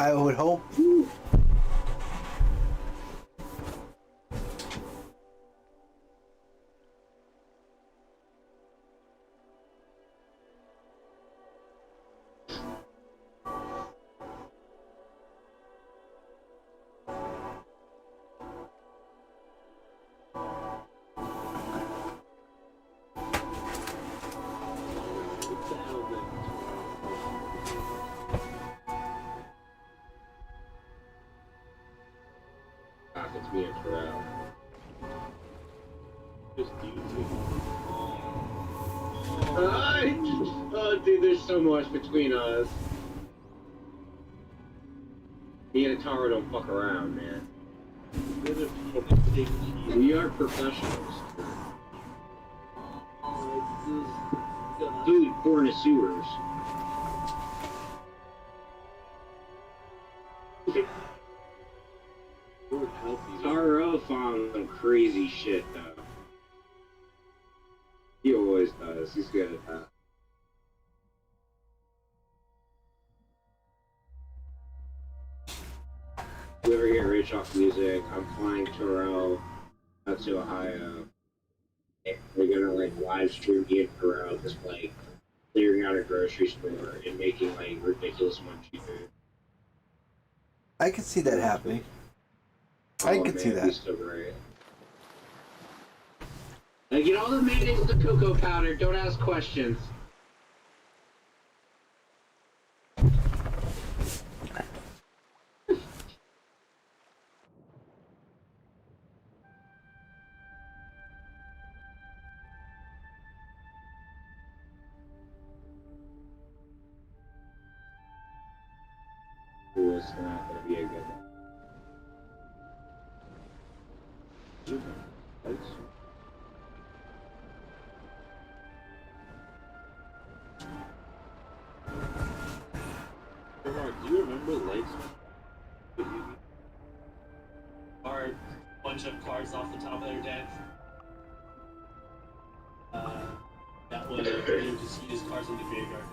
I would hope. It's me and Pharrell. Just you two. Oh, dude, there's so much between us. Me and Taro don't fuck around, man. We are professionals. Dude, born in the sewers. Taro found some crazy shit, though. He always does. He's good at that. If we ever get rich off music, I'm flying Taro out to Ohio. We're gonna like live stream me and Pharrell just like clearing out a grocery store and making like ridiculous munchie food. I can see that happening. I can see that. So great. Like, get all the mayonnaise with the cocoa powder. Don't ask questions. Ooh, it's not gonna be a good one. Do you remember lights? Or a bunch of cards off the top of their deck. That would just use cards in the graveyard.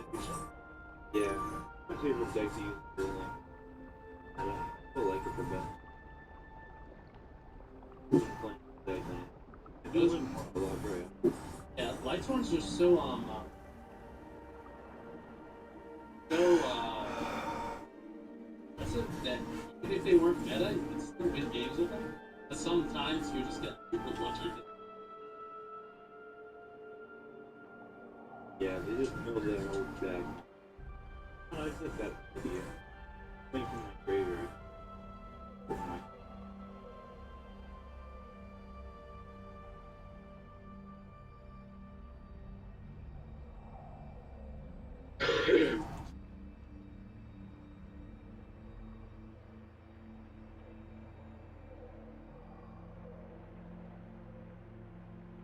Yeah, my favorite deck to use for like, I don't feel like it the best. Playing deck, man. It does a lot, right? Yeah, light ones are so that's it, that even if they weren't meta, you could still win games with them. But sometimes you just get super lucky. Yeah, they just know their old deck. Oh, I said that video. Playing from my graveyard.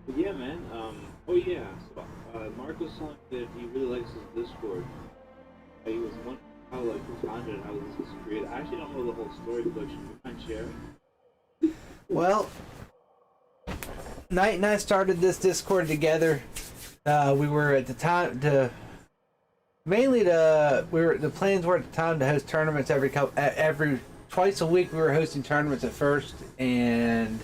But yeah, man. Oh yeah. So, Mark was telling me that he really likes his Discord. He was wondering how like who founded it, how this was created. I actually don't know the whole story, but you mind sharing? Well, Knight and I started this Discord together. We were at the time the plans were at the time to host tournaments every twice a week. We were hosting tournaments at first, and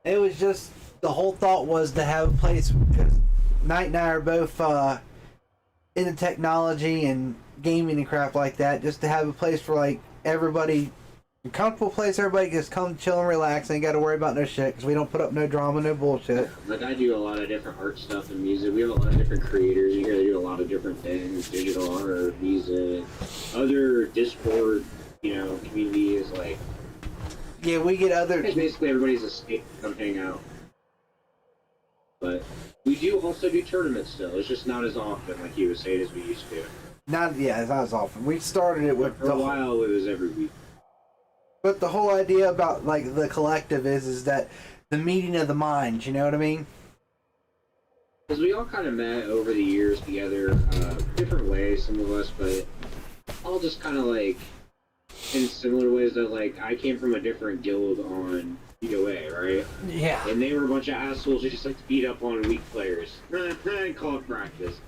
it was just the whole thought was to have a place because Knight and I are both into technology and gaming and crap like that. Just to have a place for like everybody, a comfortable place, everybody can just come chill and relax. Ain't got to worry about no shit because we don't put up no drama, no bullshit. Like I do a lot of different art stuff and music. We have a lot of different creators in here. They do a lot of different things: digital art, music, other Discord, communities like. Yeah, we get other. Basically, everybody's a state to come hang out. But we do also do tournaments still. It's just not as often, like you was saying, as we used to. Not as often. We started it with for a while. It was every week. But the whole idea about like the collective is that the meeting of the minds. You know what I mean? Because we all kind of met over the years together, different ways, some of us, but all just kind of like in similar ways. That like I came from a different guild on DOA, right? Yeah. And they were a bunch of assholes who just like to beat up on weak players. Call it practice.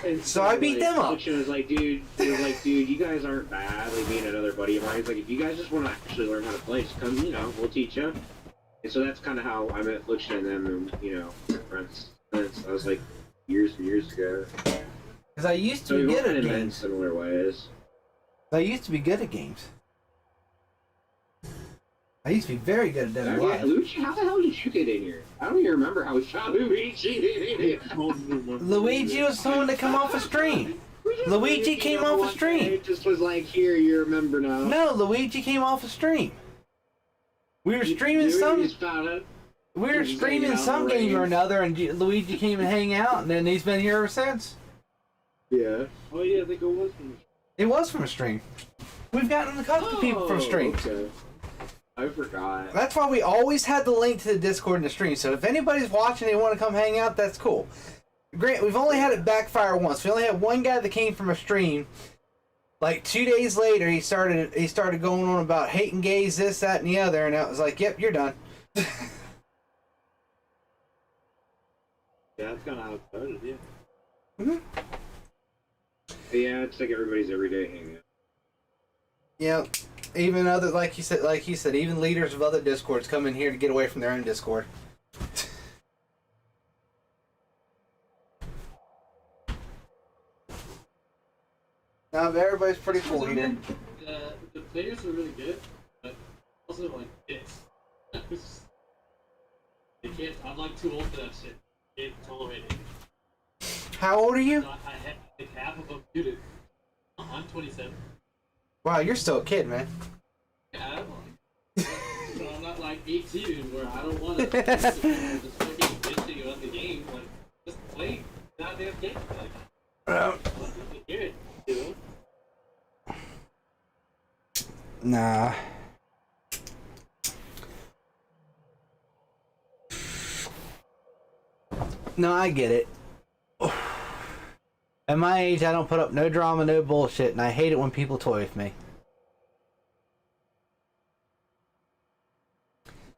And So I beat them up. Fliction was like, dude, you guys aren't bad. Like, me and another buddy of mine. He's like, if you guys just want to actually learn how to play, just come, we'll teach you. And so that's kind of how I met Fliction and them, and, we're friends. Since I was like years and years ago. Because I used So to be we've all good been at in games. similar ways. I used to be good at games. I used to be very good at Dead or Alive. Luigi, how the hell did you get in here? I don't even remember how we shot Luigi. Luigi was someone to come off a stream. Luigi came off a stream. It just was like, here, you remember now. No, Luigi came off a stream. We were streaming You some. just found it. We were He's streaming hanging out some in the game or rain. another, and Luigi came and hang out, and then he's been here ever since. Yeah. Oh yeah, I think it was from. It was from a stream. We've gotten a couple of people from streams. Okay. I forgot. That's why we always had the link to the Discord and the stream. So if anybody's watching and they want to come hang out, that's cool. Grant, we've only had it backfire once. We only had one guy that came from a stream. Like 2 days later, he started going on about hating gays, this, that, and the other, and I was like, "Yep, you're done." Yeah, that's kind of how it started. Yeah. Yeah, it's like everybody's everyday hangout. Yeah, even other like he said, even leaders of other Discords come in here to get away from their own Discord. Now everybody's pretty full here. The players are really good, but also like this. They can't. I'm like too old for that shit. Can't tolerate it. How old are you? So I had like half of them muted. I'm 27. Wow, you're still a kid, man. Yeah, I'm like, so I'm not like 18 where I don't want to just fucking bitching about the game. Like, just play goddamn game. Like, you hear it, Nah. No, I get it. At my age, I don't put up no drama, no bullshit, and I hate it when people toy with me.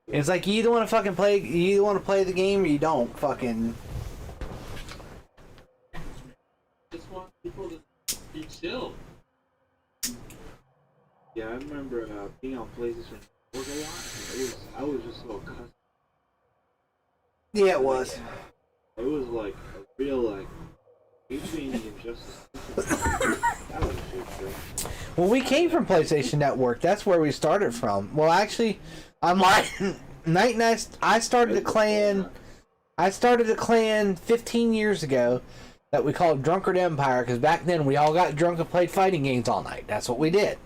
It's like you either want to fucking play, you either want to play the game or you don't. Fucking. just want people to be chill. Yeah, I remember being on PlayStation 4 a lot. And I was just so accustomed. Yeah, it was. It was like a real like between the injustice. That was a shit show. Well, we came from PlayStation Network. That's where we started from. Well, actually, I'm like Night and I started a clan. I started a clan 15 years ago that we called Drunkard Empire because back then we all got drunk and played fighting games all night. That's what we did.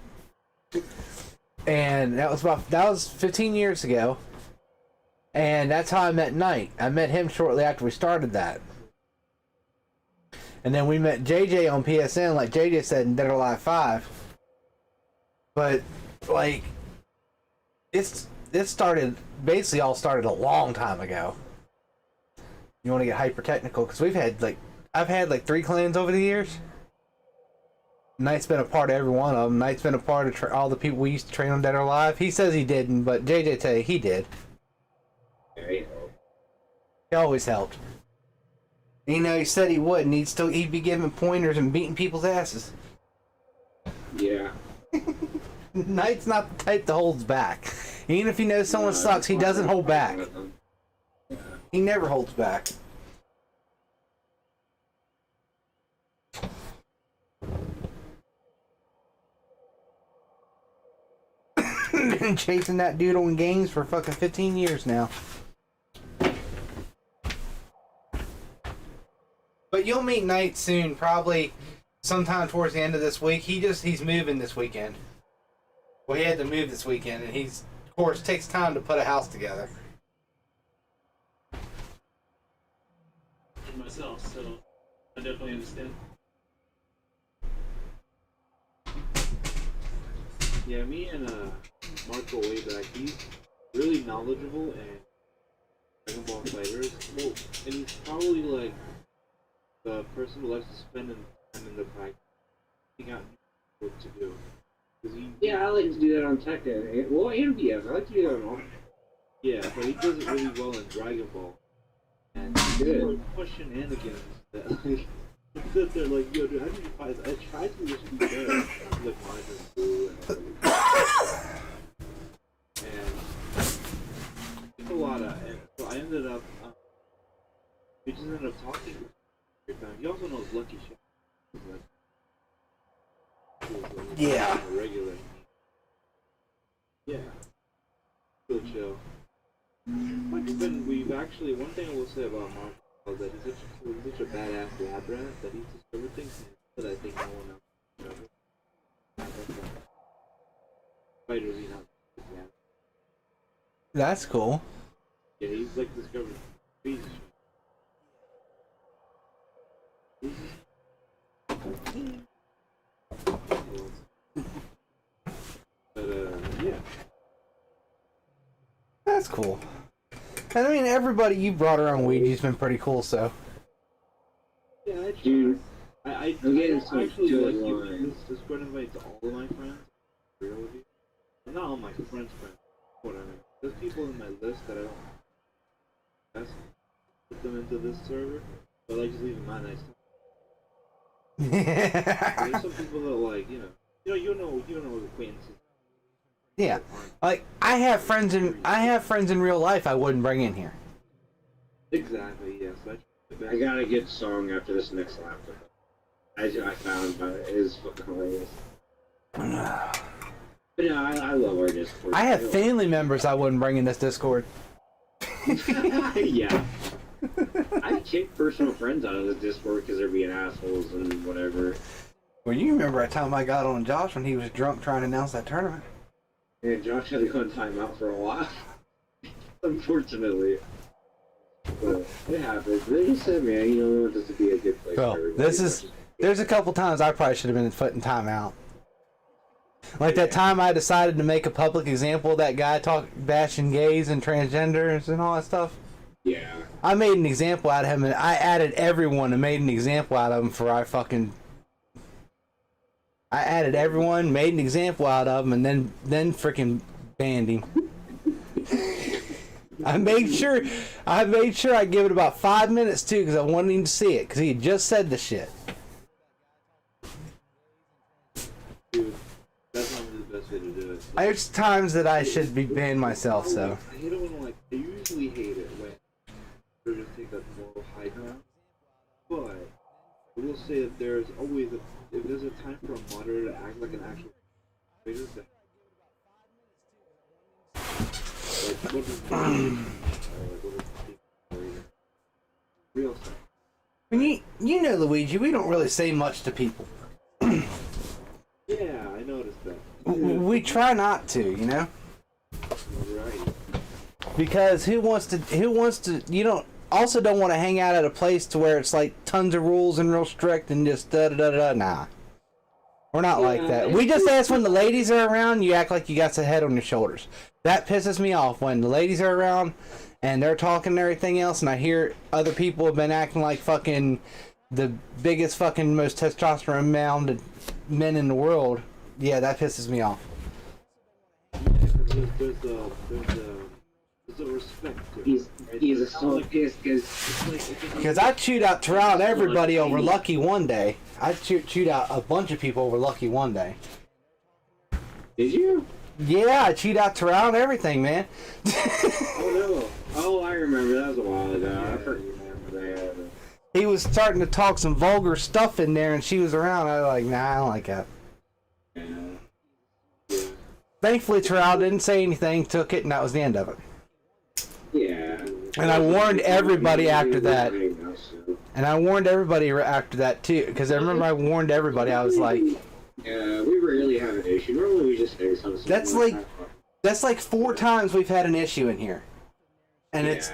And that was 15 years ago. And that's how I met Knight. I met him shortly after we started that. And then we met JJ on PSN, like JJ said in Dead or Alive 5. But, like, it started, basically all started a long time ago. You want to get hyper technical? Because I've had like 3 clans over the years. Knight's been a part of every one of them. Knight's been a part of all the people we used to train on Dead or Alive. He says he didn't, but JJ tell you he did. Right. He always helped. You know, he said he would, and he'd be giving pointers and beating people's asses. Yeah. Knight's not the type that holds back. Even if he knows someone sucks, he doesn't hold back. Yeah. He never holds back. Been chasing that dude on games for fucking 15 years now. But you'll meet Knight soon, probably sometime towards the end of this week. He's moving this weekend. Well, he had to move this weekend, and of course, takes time to put a house together. And myself, so I definitely understand. Yeah, me and Marco way back, he's really knowledgeable and Dragon Ball fighters. Well, and he's probably like the person who likes to spend time in the pack, figuring out what to do. Yeah, I like to do that on Tekken. Well, and BF. I like to do that on all. Yeah, but he does it really well in Dragon Ball. And Good. there were shenanigans that like, You sit there like, yo, dude, how did you find I tried to just be there. Like, mine is blue and it's a lot of, and so I ended up, we just ended up talking. He also knows Lucky Shot. Yeah. Regular. Yeah. Real chill. Like, we've actually, one thing I will say about Mark is that he's such a badass lab rat that he's discovered things that I think no one else discovered. Spiders eat out. Yeah. That's cool. Yeah, he's like discovered crazy shit. But yeah. That's cool. And I mean, everybody you brought around Ouija's been pretty cool, so. Yeah, I Dude, I'm getting some actually good like you lines. this Discord invite to all of my friends. Real with you. Well, not all my friends. What I mean. There's people in my list that I don't put them into this server, but I just leave them my nice time. There's some people that like, you know acquaintances. Yeah, like I have friends in real life I wouldn't bring in here. Exactly. Yes. I got a good song after this next laptop. I found, but it is fucking hilarious. But no, I love our Discord. I have family members I wouldn't bring in this Discord. Yeah. I kicked personal friends out of the Discord because they're being assholes and whatever. Well, you remember that time I got on Josh when he was drunk trying to announce that tournament? And Josh had to go on timeout for a while. Unfortunately. But it happens. They just said, man, you know, this would be a good place Well, for everybody. there's a couple times I probably should have been put in timeout. Like that time I decided to make a public example of that guy bashing gays and transgenders and all that stuff. Yeah. I made an example out of him, and I added everyone and made an example out of him I added everyone, made an example out of him, and then freaking banned him. I made sure I give it about 5 minutes too, because I wanted him to see it, because he had just said the shit. Dude, that's not really the best way to do it. There's times that I should be banned myself, so. I hate it when I usually hate it when they just take that moral high ground. But I will say that there's always if there's a time for a moderator to act like an actual moderator, like what is real stuff. When you know, Luigi, we don't really say much to people. Yeah, I noticed that. We try not to, you know? Right. Because who wants to, you don't want to hang out at a place to where it's like tons of rules and real strict and just da-da-da-da. Nah. We're not like that. We just ask when the ladies are around, you act like you got the head on your shoulders. That pisses me off when the ladies are around and they're talking and everything else, and I hear other people have been acting like fucking the biggest fucking most testosterone mounded men in the world. Yeah, that pisses me off. There's a respect to it. He's a solid piss Because I chewed out Terrell and everybody over Lucky one day. I chewed out a bunch of people over Lucky one day. Did you? Yeah, I chewed out Terrell and everything, man. Oh no. Oh, I remember. That was a while ago. I forgot that. He was starting to talk some vulgar stuff in there, and she was around. I was like, nah, I don't like that. Yeah. Thankfully, Terrell didn't say anything, took it, and that was the end of it. Yeah. And I warned everybody after that. And I warned everybody after that, too, because I remember I warned everybody. I was like... Yeah, we rarely have an issue. Normally we just say something. That's like 4 times we've had an issue in here. And it's...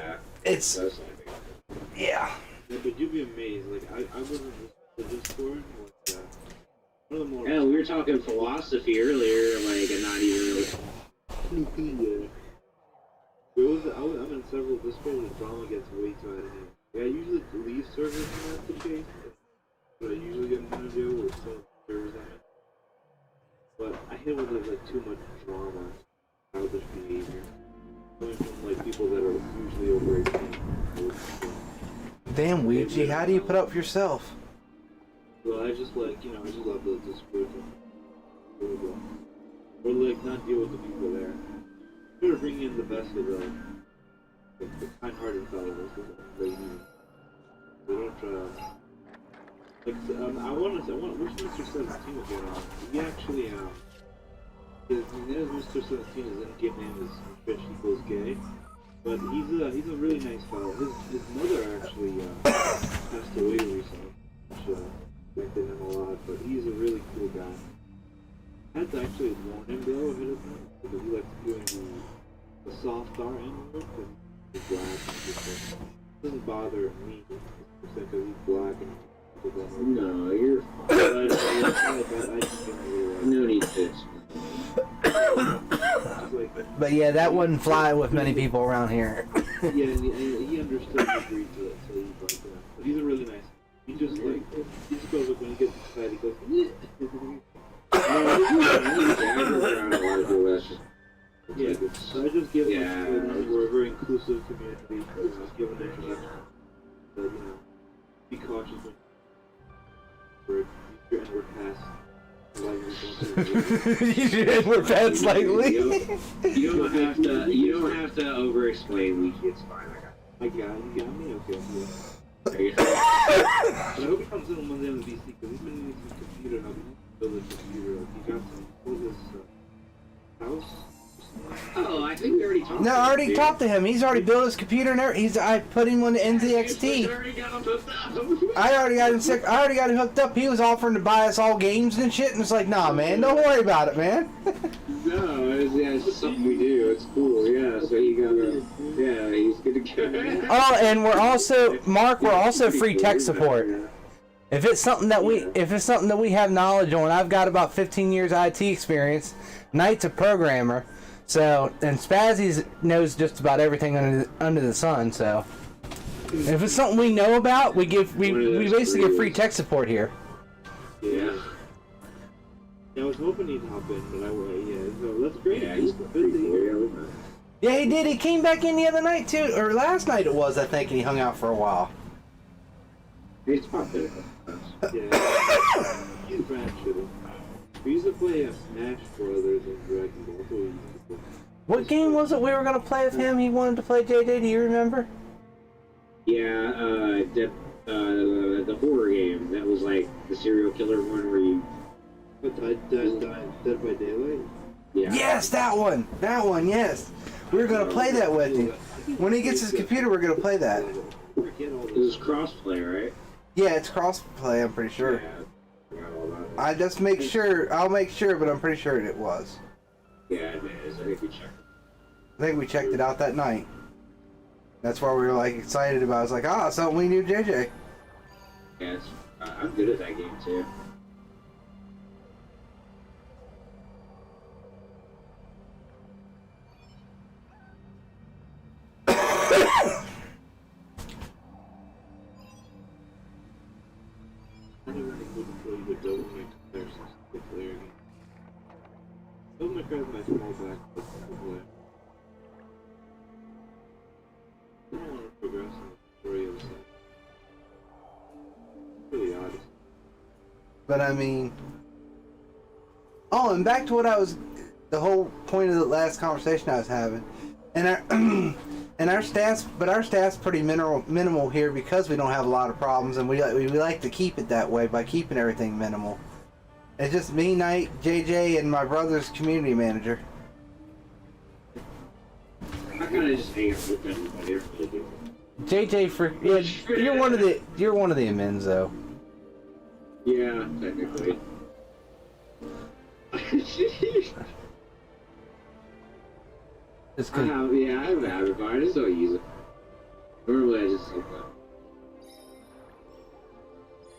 Yeah. Yeah, but you'd be amazed. Like, I was in the Discord with, one of the more... Yeah, we were talking philosophy earlier, like, and not even really... I'm in several Discords and drama gets way too out of hand. Yeah, I usually leave servers when that's the case. But I usually get an interview with some servers I'm in. But I hate when there's like too much drama, childish behavior. Coming from like people that are usually over 18. Damn, Ouija, how do you put up with yourself? Well, I just like, I just love the Discord. Or like not deal with the people there. Try to bring in the best of the kind-hearted fellows. They don't try. I want which Mr. 17 will get on. He actually his Mr. 17, his in-game name is Fish Equals Gay, but he's a really nice fellow. His mother actually passed away recently, which affected him a lot. But he's a really cool guy. I had to actually warn him though ahead of time because he likes doing the soft R end work and he's black and just doesn't bother me because he's black and people don't know. No, you're fine. No need to. Like, But yeah, that wouldn't fly with many people around here. yeah, and he understood and agreed to it, so he's like, but he's a really nice. He just like he just goes like when he gets excited, he goes. Yeah, so I just give we're a very inclusive community. Just give an introduction. But, be cautious when we're past. We're past slightly. You don't have to over-explain. It's fine. I got you got me. Okay. I got you. But I hope he comes in one day on the VC because he's been needing some computer help. Build a computer. He got some. What was his house? Oh, I think we already talked. No, I already talked to him. He's already built his computer and everything. I put him on the NZXT. I already got him sick. I already got him hooked up. He was offering to buy us all games and shit, and it's like, nah, man, don't worry about it, man. No, it's just something we do. It's cool, yeah. So you gotta, he's good to go. Oh, and we're also, Mark, we're also free tech support. If it's something that we have knowledge on, I've got about 15 years IT experience. Knight's a programmer. So, and Spazzy knows just about everything under the sun, so. If it's something we know about, we basically give free tech support here. Yeah. I was hoping he'd hop in, but so that's great. Yeah, he's pretty cool. Yeah, he did. He came back in the other night, too. Or last night it was, I think, and he hung out for a while. He's popped it. Yeah. He's Brad Shittle. We used to play Smash Brothers and Dragon Ball. That's what we used to play. What game was it we were going to play with him? He wanted to play JJ, do you remember? Yeah, the horror game that was like the serial killer one where you. Dead by Daylight? Yeah. Yes, that one! That one, yes! We were going to play that with him. When he gets his computer, we're going to play that. It was crossplay, right? Yeah, it's cross-play, I'm pretty sure. Yeah. I forgot all about it. I just make sure, I'll make sure, but I'm pretty sure it was. Yeah, it is. I think we checked. I think we checked it out that night. That's why we were like excited about it. It's like, something we knew JJ. Yeah, I'm good at that game too. I never think we can play the Devil May Cry comparisons to the player game. Devil May Cry is my small back to play. I don't want to progress in the story of the side. It's really odd. But I mean... Oh, and back to what the whole point of the last conversation I was having. And our staff's pretty minimal here because we don't have a lot of problems, and we like to keep it that way by keeping everything minimal. It's just me, Knight, JJ, and my brother's community manager. I kind of just hang out with everybody. Really do. JJ, you're one of the admins though. Yeah, technically. It's good. I have a habit, but I just don't use it. Normally, I just like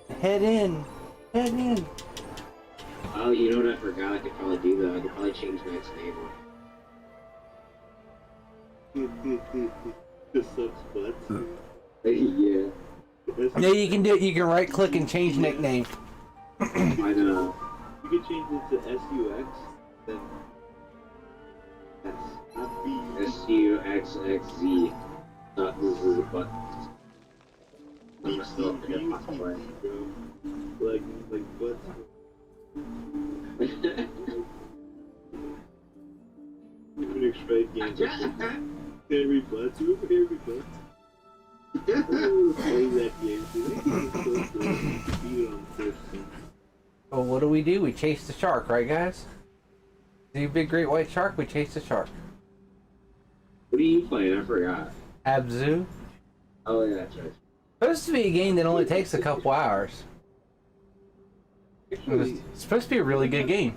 that. Head in. Oh, you know what I forgot? I could probably do that. I could probably change Matt's name. This sucks butts. Yeah. Yeah, you can do it. You can right click and change nickname. I know. You can change it to SUX, then that's not B. SUXXZ. This is a button. I'm still gonna play. Like what? Phoenix Wright games. Henry Butts. Remember Henry Butts? Oh, playing that game. Dude, that game is so good. You can beat it on the first one. Well, what do? We chase the shark, right, guys? See a big great white shark? We chase the shark. What are you playing? I forgot. Abzu. Oh yeah, that's right. Supposed to be a game that only takes a couple hours. Actually, It's supposed to be a really good game.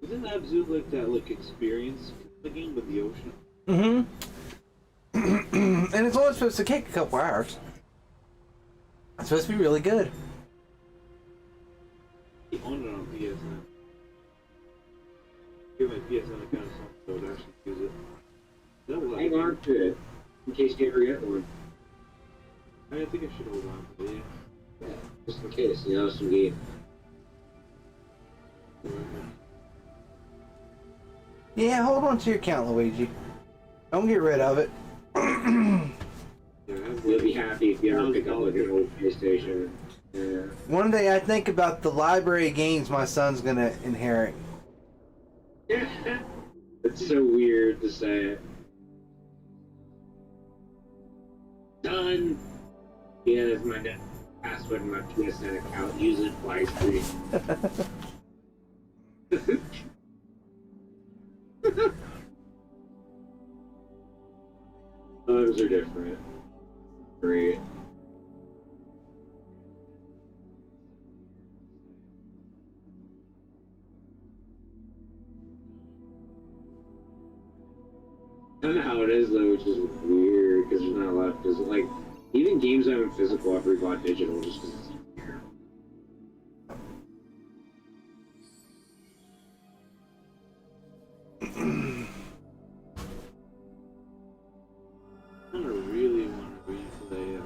isn't Abzu like that experience the game with the ocean? Mm-hmm. And it's only supposed to take a couple hours. It's supposed to be really good. I own it on PSN. Give my PSN account so I would actually use it. That was Hang on to it in case you ever get one. I think I should hold on to it. Yeah, just in case, some game. Yeah, hold on to your account, Luigi. Don't get rid of it. You'll be happy if you ever pick up like an old PlayStation. Yeah. One day I think about the library of games my son's gonna inherit. It's so weird to say it. Done. Yeah, that's my password in my PSN account. Use it wisely. Times are different. Great. I don't know how it is though, which is weird because there's not a lot of physical. Like even games that have physical, I've rebought digital just because it's easier. I don't really want to replay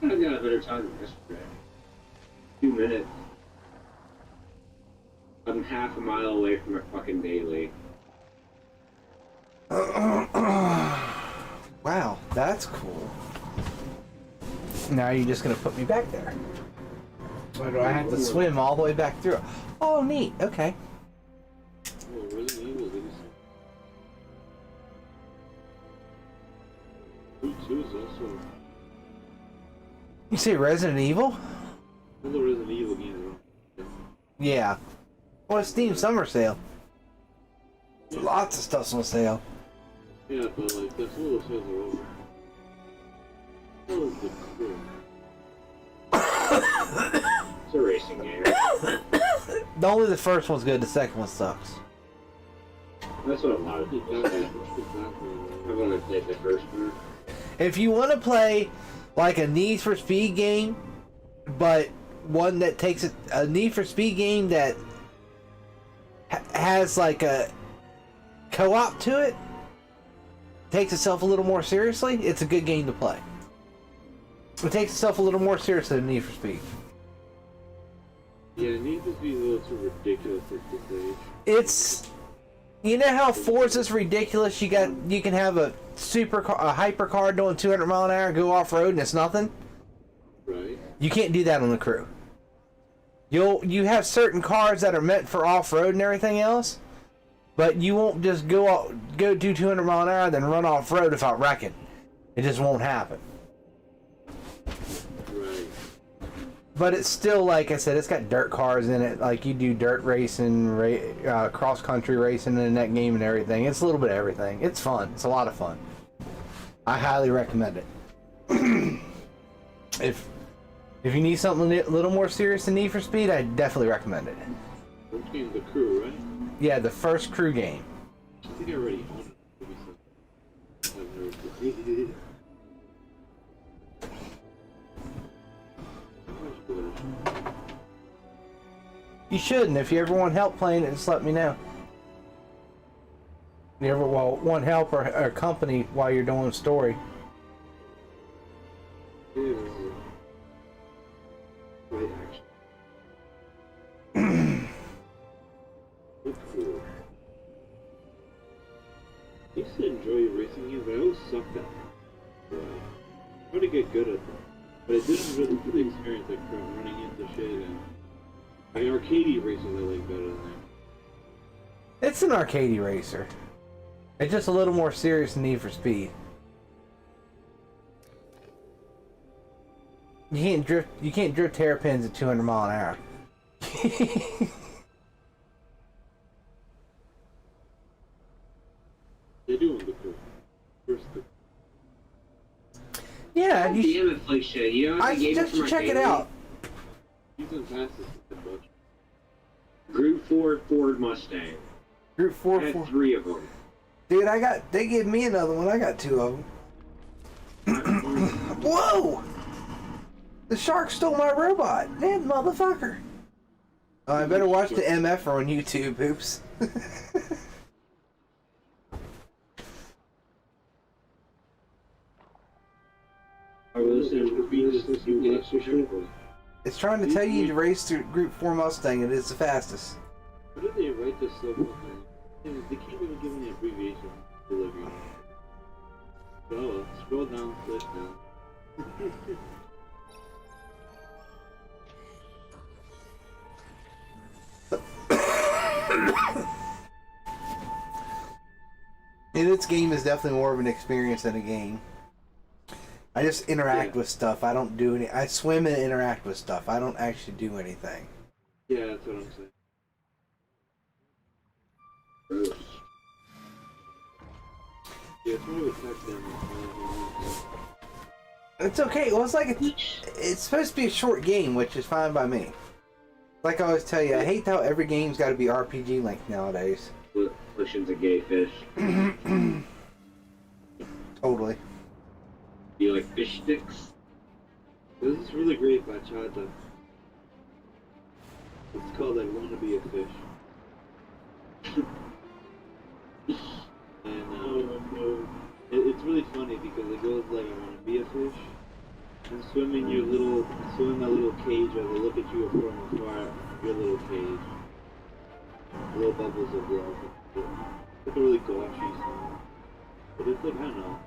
I got a better time than yesterday. 2 minutes. I'm half a mile away from my fucking daily. Wow, that's cool. Now you're just gonna put me back there. Or do I have to swim all the way back through? Oh, neat. Okay. Oh, Resident Evil, did you say? 2 is also. You say Resident Evil? All the Resident Evil games are on. Yeah. Well, it's Steam Summer Sale. Lots of stuff's on sale. Yeah, but like, that's all those sales are over. That was the crew. It's a racing game. Only the first one's good, the second one sucks. That's what a lot of people say. I've only played the first one. If you want to play like a Need for Speed game, but one that takes a Need for Speed game that has like a co-op to it, takes itself a little more seriously, it's a good game to play. It takes itself a little more seriously than Need for Speed. Yeah, Need for Speed is a little too ridiculous at this age. It's, you know how Forza's ridiculous. You can have a hypercar doing 200 mile an hour and go off road and it's nothing. Right. You can't do that on the crew. You have certain cars that are meant for off road and everything else, but you won't just go do 200 mile an hour then run off road without wrecking. It just won't happen. Right. But it's still, like I said, it's got dirt cars in it. Like you do dirt racing, cross country racing in that game and everything. It's a little bit of everything. It's fun. It's a lot of fun. I highly recommend it. If you need something a little more serious than Need for Speed, I definitely recommend it. Which game's the crew, right? Yeah, the first crew game. I think I already own it. I've never played it. You should, and if you ever want help playing it, just let me know. You ever want help or company while you're doing story? Yeah. Right, actually. That's cool. I used to enjoy racing games, but I always sucked at them. So I tried to get good at them. But I didn't really get the experience like running into shit and like arcadey races I like better than that. It's an arcadey racer. It's just a little more serious than Need for Speed. You can't drift hairpins at 200 mile an hour. They do on the first. Yeah, you Damn it, Fliction. You know what I they gave me suggest for you my check it family? out. He's the fastest in the bunch. Group 4 Ford Mustang. Group I 4, had 4. 3 of them. Dude, they gave me another one. I got 2 of them. Whoa! The shark stole my robot. That motherfucker. Oh, I better watch the MF on YouTube. Oops. I was in It's trying to tell you to race through Group 4 Mustang. It is the fastest. What did they write this stuff up in? They can't even give me an abbreviation for delivery. Scroll down, click down. And this game is definitely more of an experience than a game. I just interact with stuff. I don't do any. I swim and interact with stuff. I don't actually do anything. Yeah, that's what I'm saying. Yeah, it's more of a tech demo. It's okay. Well, it's like it's supposed to be a short game, which is fine by me. Like I always tell you, I hate how every game's got to be RPG length nowadays. Fliction's a gay fish. Totally. Do you like fish sticks? This is really great bachata. It's called I Wanna Be a Fish. And it's really funny because it goes like I wanna be a fish and swim in that little cage as I look at you from afar, your little cage. Little bubbles of love. It's like a really gauchy song. But it's like, I don't know.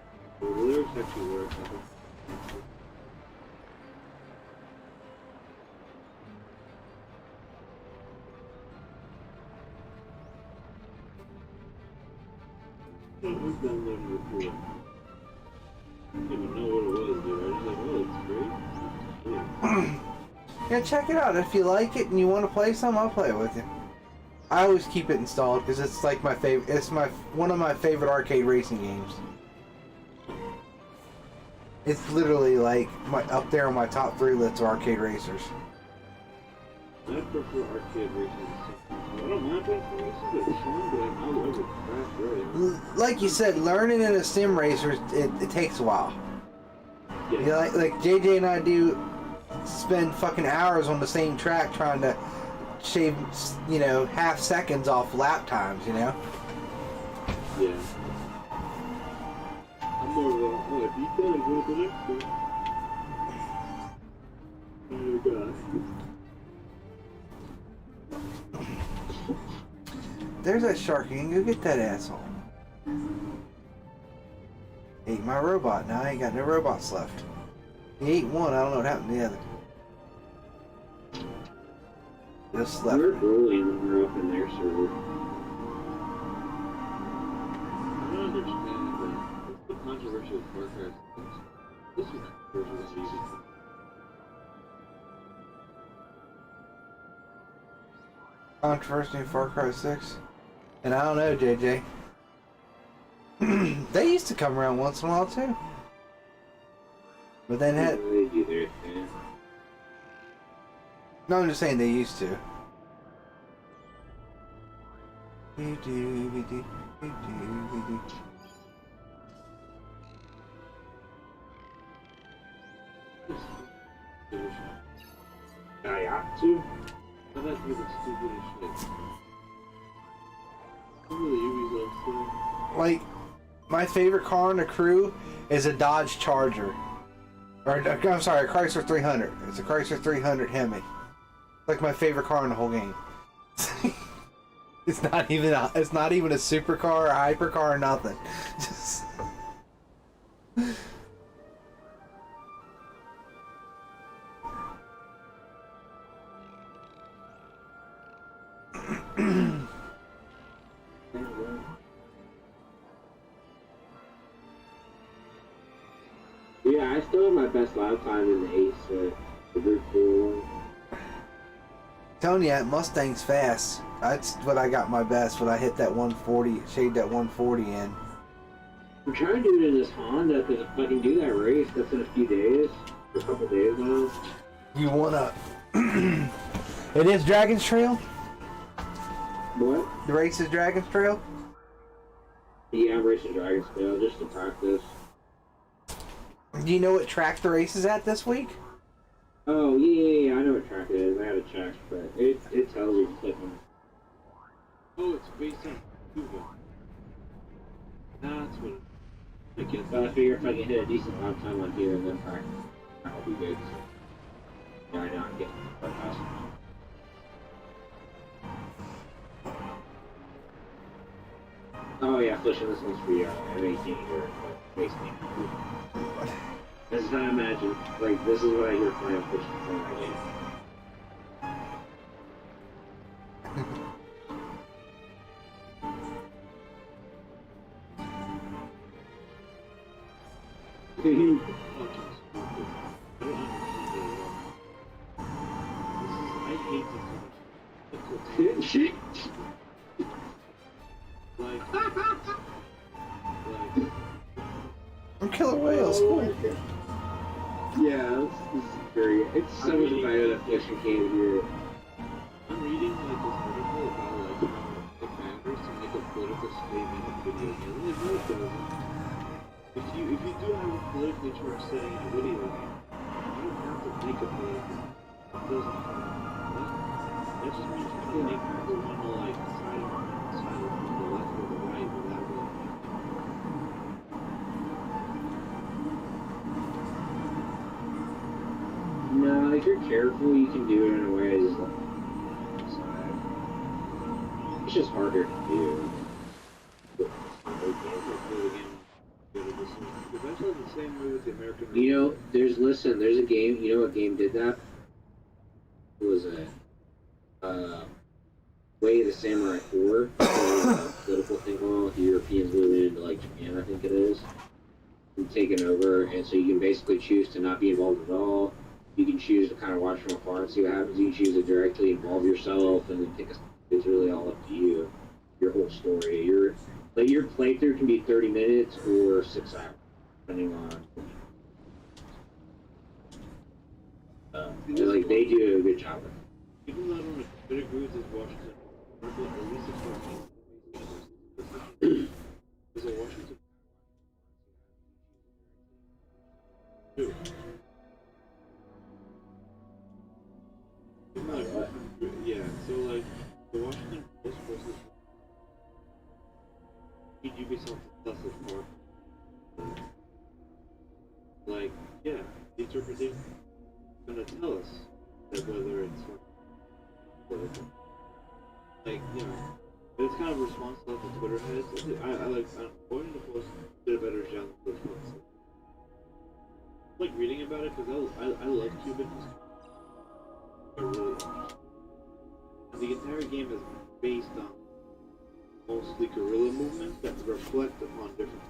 The lyrics actually work, I think. I was downloading it before. I didn't even know what it was, dude. I was like, oh, it's great. Yeah. Yeah, check it out. If you like it and you want to play some, I'll play it with you. I always keep it installed because it's like my favorite. It's one of my favorite arcade racing games. It's literally like up there on my top 3 lists of arcade racers. I prefer arcade racing. I don't mind playing for racing, but it's fun, but I would ever crash right. Like you said, learning in a sim racer, it takes a while. Yeah. You know, like JJ and I do spend fucking hours on the same track trying to shave, half seconds off lap times, Yeah. I'm more of a detail and go to the next one. Oh god. There's that shark. You can go get that asshole. Ate my robot. Now I ain't got no robots left. He ate one. I don't know what happened to the other. Just left. We're bullying when we're up in their server. I don't understand, but it's the controversial Far Cry 6. This is controversial as easy. Controversy in Far Cry 6. And I don't know, JJ. They used to come around once in a while too. But then They do their thing. no, I'm just saying they used to. Abzu? But that's really stupid as shit. Some of the Ubisoft stuff. like, my favorite car in the crew is a Dodge Charger. Or, I'm sorry, a Chrysler 300. It's a Chrysler 300 Hemi. Like my favorite car in the whole game. It's not even a supercar, a hypercar, or nothing. Just... Yeah, I still have my best lap time in the Ace, the Group 4. Telling you, that Mustang's fast. That's what I got my best when I hit that 140, shade that 140 in. I'm trying to do it in this Honda because if I can do that race, that's in a few days, a couple days now. You wanna? It is Dragon's Trail. What? The race is Dragon's Trail. Yeah, I'm racing Dragon's Tail just to practice. Do you know what track the race is at this week? Oh, yeah, I know what track it is. I had to check, but it tells you clicking. Oh, it's based on Cuba. That's what I get. But I figure if I can hit a decent lap time on here and then practice, that'll be good. Yeah, I know I'm getting quite fast. Oh yeah, Fliction, this one's for you. I'm 18 here, but makes me happy. This is how I imagine. Like, this is what I hear playing Fliction playing that game. Fucking stupid. I don't understand it at all. I hate this so much. Like, I'm Killer Whales. Cool. Yeah, this is very. It's so much better that Fliction came here. I'm reading like this article about like how the founders to make a political statement in video games. It really doesn't. If you do have a politically charged setting in a video game, you don't have to make a political. It doesn't. That just means you can make people want to like side on the left or the right without really. No, if you're careful, you can do it in a way that's like. It's just harder to do. You know, there's a game, you know what game did that? What was it? Way of the Samurai 4. Political thing, well, the Europeans moving into like Japan, I think it is. And taking over, and so you can basically choose to not be involved at all. You can choose to kind of watch from afar and see what happens. You can choose to directly involve yourself and then take a. It's really all up to you. Your whole story. Your playthrough can be 30 minutes or 6 hours, depending on. Like they do a good job of it. Even though I don't know, but it agrees with Washington. At least it's working. Is it Washington? Two. Yeah, so like the Washington Post versus Ubisoft plus is more like the interpretation is gonna tell us that whether it's political. Like, you know, but it's kind of a response to like the Twitter heads. I'm going to post did a better job with this one. I like reading about it because I love Cuban history. I really am. And the entire game is based on mostly guerrilla movements that reflect upon different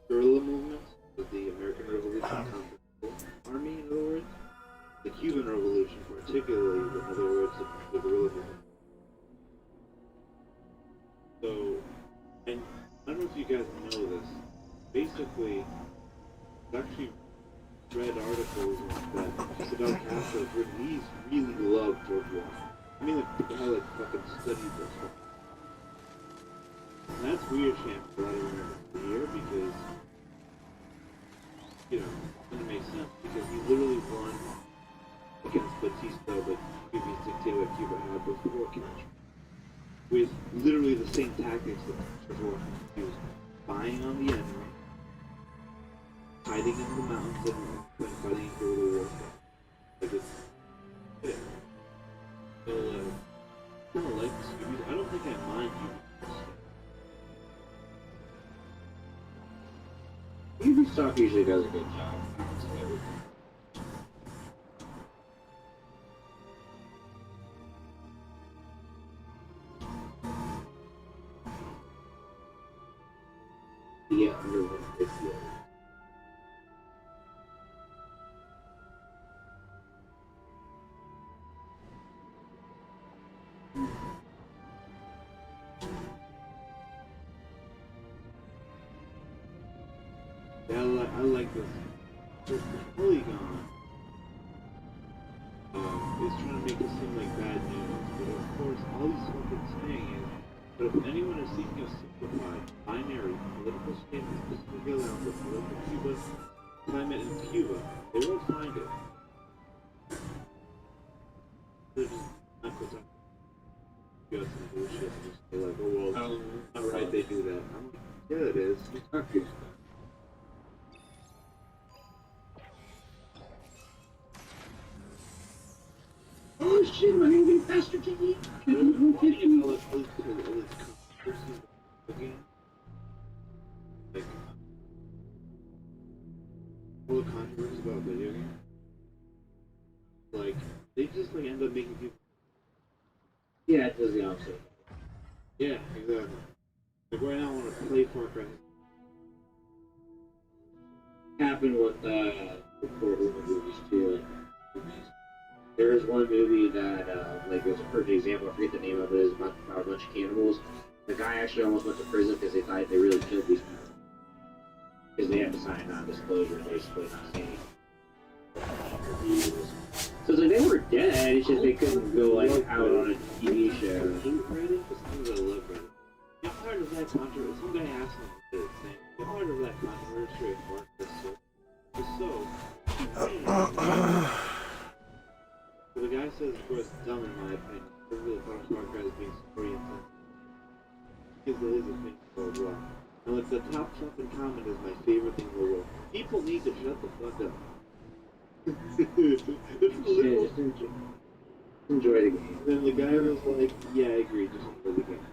guerrilla movements of the American Revolution Army, in other words. The Cuban Revolution, particularly, in other words, the guerrilla movement. So, and I don't know if you guys know this. Basically, I've actually read articles that Fidel Castro really loved George Washington. I mean, like, people had fucking studied this stuff. And that's weird, champ, for I remember here because, you know, it doesn't make sense because he literally won against Batista, the previous dictator that Cuba had before Castro, with literally the same tactics that George Washington used. spying on the enemy, hiding in the mountains, and fighting guerrilla warfare. Like it's yeah. So kind of like Scooby. I don't think I mind you. Ubisoft usually does a good job balancing everything. Yeah, under 150. Yeah, I like this. The Polygon is trying to make it seem like bad news, but of course, all he's fucking saying is, but if anyone is seeking a simplified, binary, political statement specifically around the political Cuba climate in Cuba, they won't find it. They're just not put on guts and bullshit and just be like, oh well, not right, they do that. I'm like, yeah, it is. It's not good. Oh shit, am I gonna get faster to eat? All the controversies about video games, like they just like end up making people. Yeah, it does the opposite. Yeah, exactly. Like right now, I want to play Far Cry. Happened with the Portland movies too. There is one movie that, like, there's a perfect example. I forget the name of it. It's about a bunch of cannibals. The guy actually almost went to prison because they thought they really killed these people. Because they had to sign non-disclosure, basically, not saying. So it's like they were dead. It's just they couldn't go like out on a TV show. Reddit was things I love Reddit. Y'all heard of that controversy? Some guy asked me the thing. Y'all heard of that controversy at Far Cry? So the guy says, of course, dumb in my opinion. I really thought Far Cry as being story intensive. Gives his opinion, blah blah. And like the top fucking comment is my favorite thing in the world. People need to shut the fuck up. It's literal. Enjoy the game. And then the guy was like, yeah, I agree, just enjoy the game.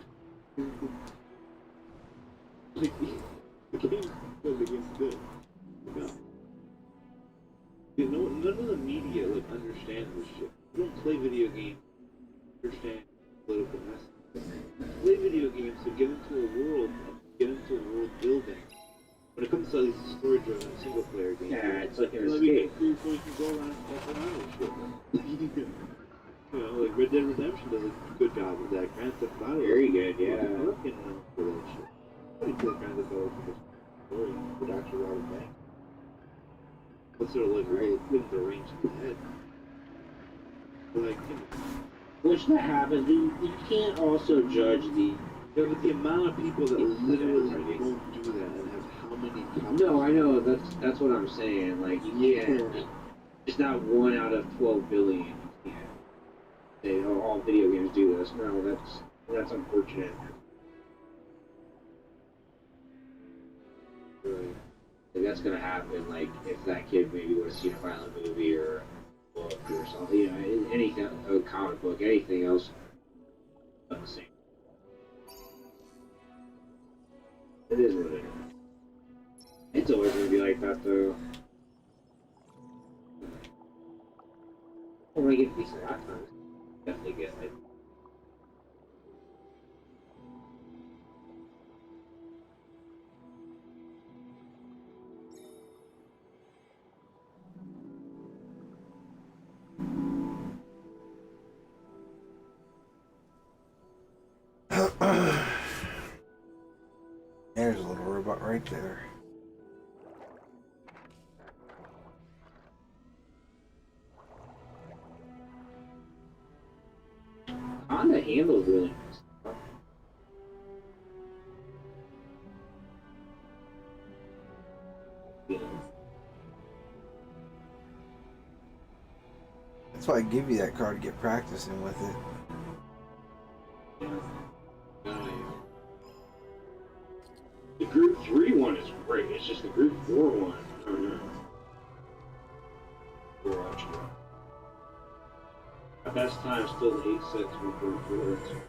Like, the game's good, the game's good. No. You know, none of the media like understands this shit. You don't play video games to understand political message. Play video games to get into a world building. When it comes to these story-driven single-player games, Yeah, it's like an you escape. so you can go around and fuck around and shit. You know, like Red Dead Redemption does a good job with that. Grand Theft Auto. Very good, yeah. Working for that shit. Nobody plays Grand Theft Auto for the story, for Dr. Robert Bank. What's sort of like really putting the range in the head. But like, you know, Which that happens. You can't also judge the. yeah, but the amount of people that literally won't do that and have how many copies. No, I know. That's what I'm saying. Like you can't. It's not 1 out of 12 billion. You can't say, oh, all video games do this. No, that's unfortunate. Right. Like, that's gonna happen. Like if that kid maybe would have seen a violent movie or a book or something. You know, anything, a comic book, anything else. Done the same. It is what it is. It's always gonna be like that though. When I get decent lifetimes, definitely get like. There's a little robot right there. On the handle really nice. You know. That's why I give you that card to get practicing with it. The group My best time still the 8.6 144.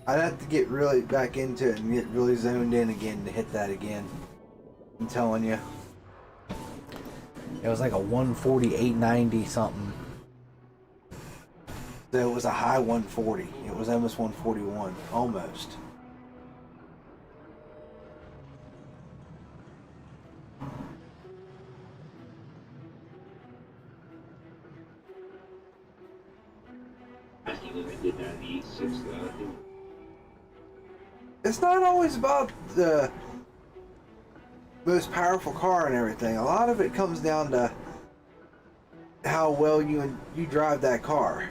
I'd have to get really back into it and get really zoned in again to hit that again. I'm telling you. It was like a 148.90 something. So it was a high 140. It was almost 141. Almost. I think I did that in the 8.6 though. I think It's not always about the most powerful car and everything. A lot of it comes down to how well you drive that car.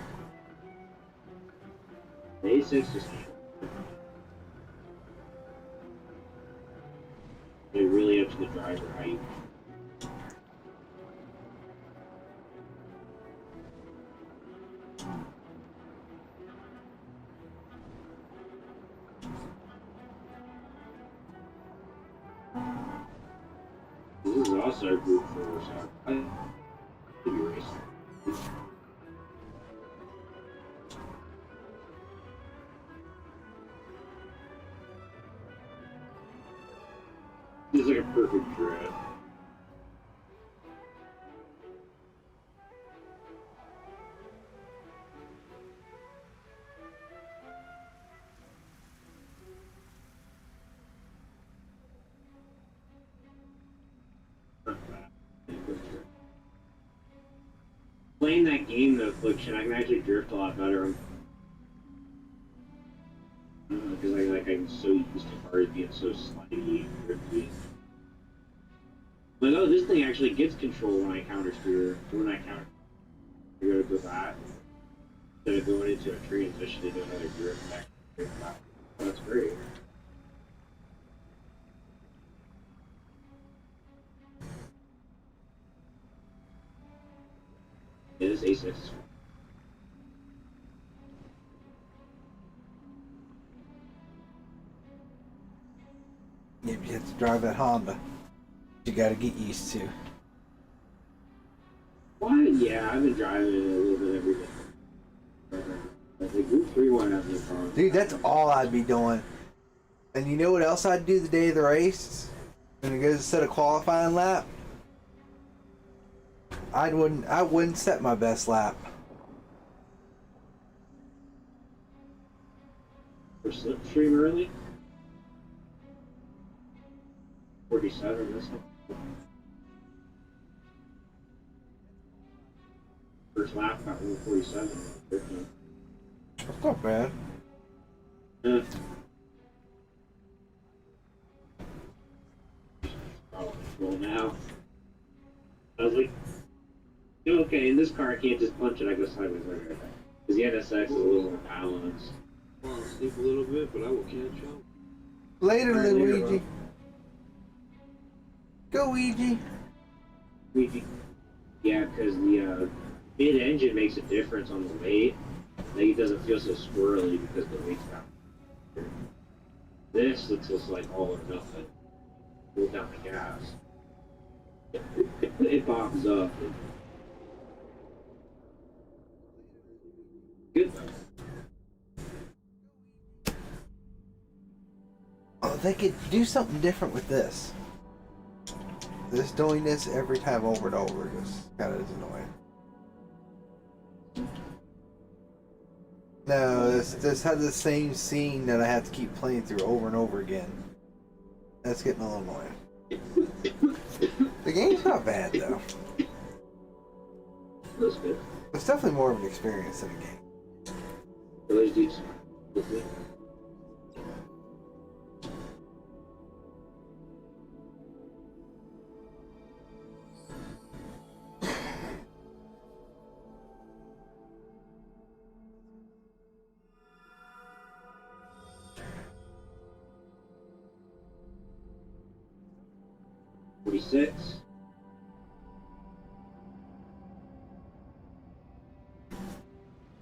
the 8.6 is it really up to the driver how you. This is also a group 4, so I could be racing. This is like a perfect drift. Playing that game though, Fliction, I can actually drift a lot better. Because I'm so used to cars being so slidey and drifty. Like, oh, this thing actually gets control when I counter steer. When I counter, I gotta go back instead of going into a transition to do another drift back. Oh, that's great. Yeah, this A6 is fun. Yeah, you have to drive that Honda. You got to get used to. Why? Yeah, I've been driving it a little bit every day. The Group 3 one has no problem. Dude, that's all I'd be doing. And you know what else I'd do the day of the race? When it goes to set a qualifying lap? I wouldn't set my best lap. For slipstream early? 47, this one. First lap got 147. That's not bad. Uh, well now. I was like, okay, in this car I can't just punch it, I go sideways right there. Because the NSX is a little more balanced. I'll sleep a little bit, but I will catch up. Later, Alright, later, Luigi. Go, Ouija. Yeah, because the mid-engine makes a difference on the weight. Like it doesn't feel so squirrely because the weight's down. This looks just like all or nothing. Pull down the gas. It bobs up. Good though. Oh, they could do something different with this. This doing this every time over and over just kind of is annoying. No, this had the same scene that I have to keep playing through over and over again. That's getting a little annoying. The game's not bad though. That's good. It's definitely more of an experience than a game. Those dudes with me. Six.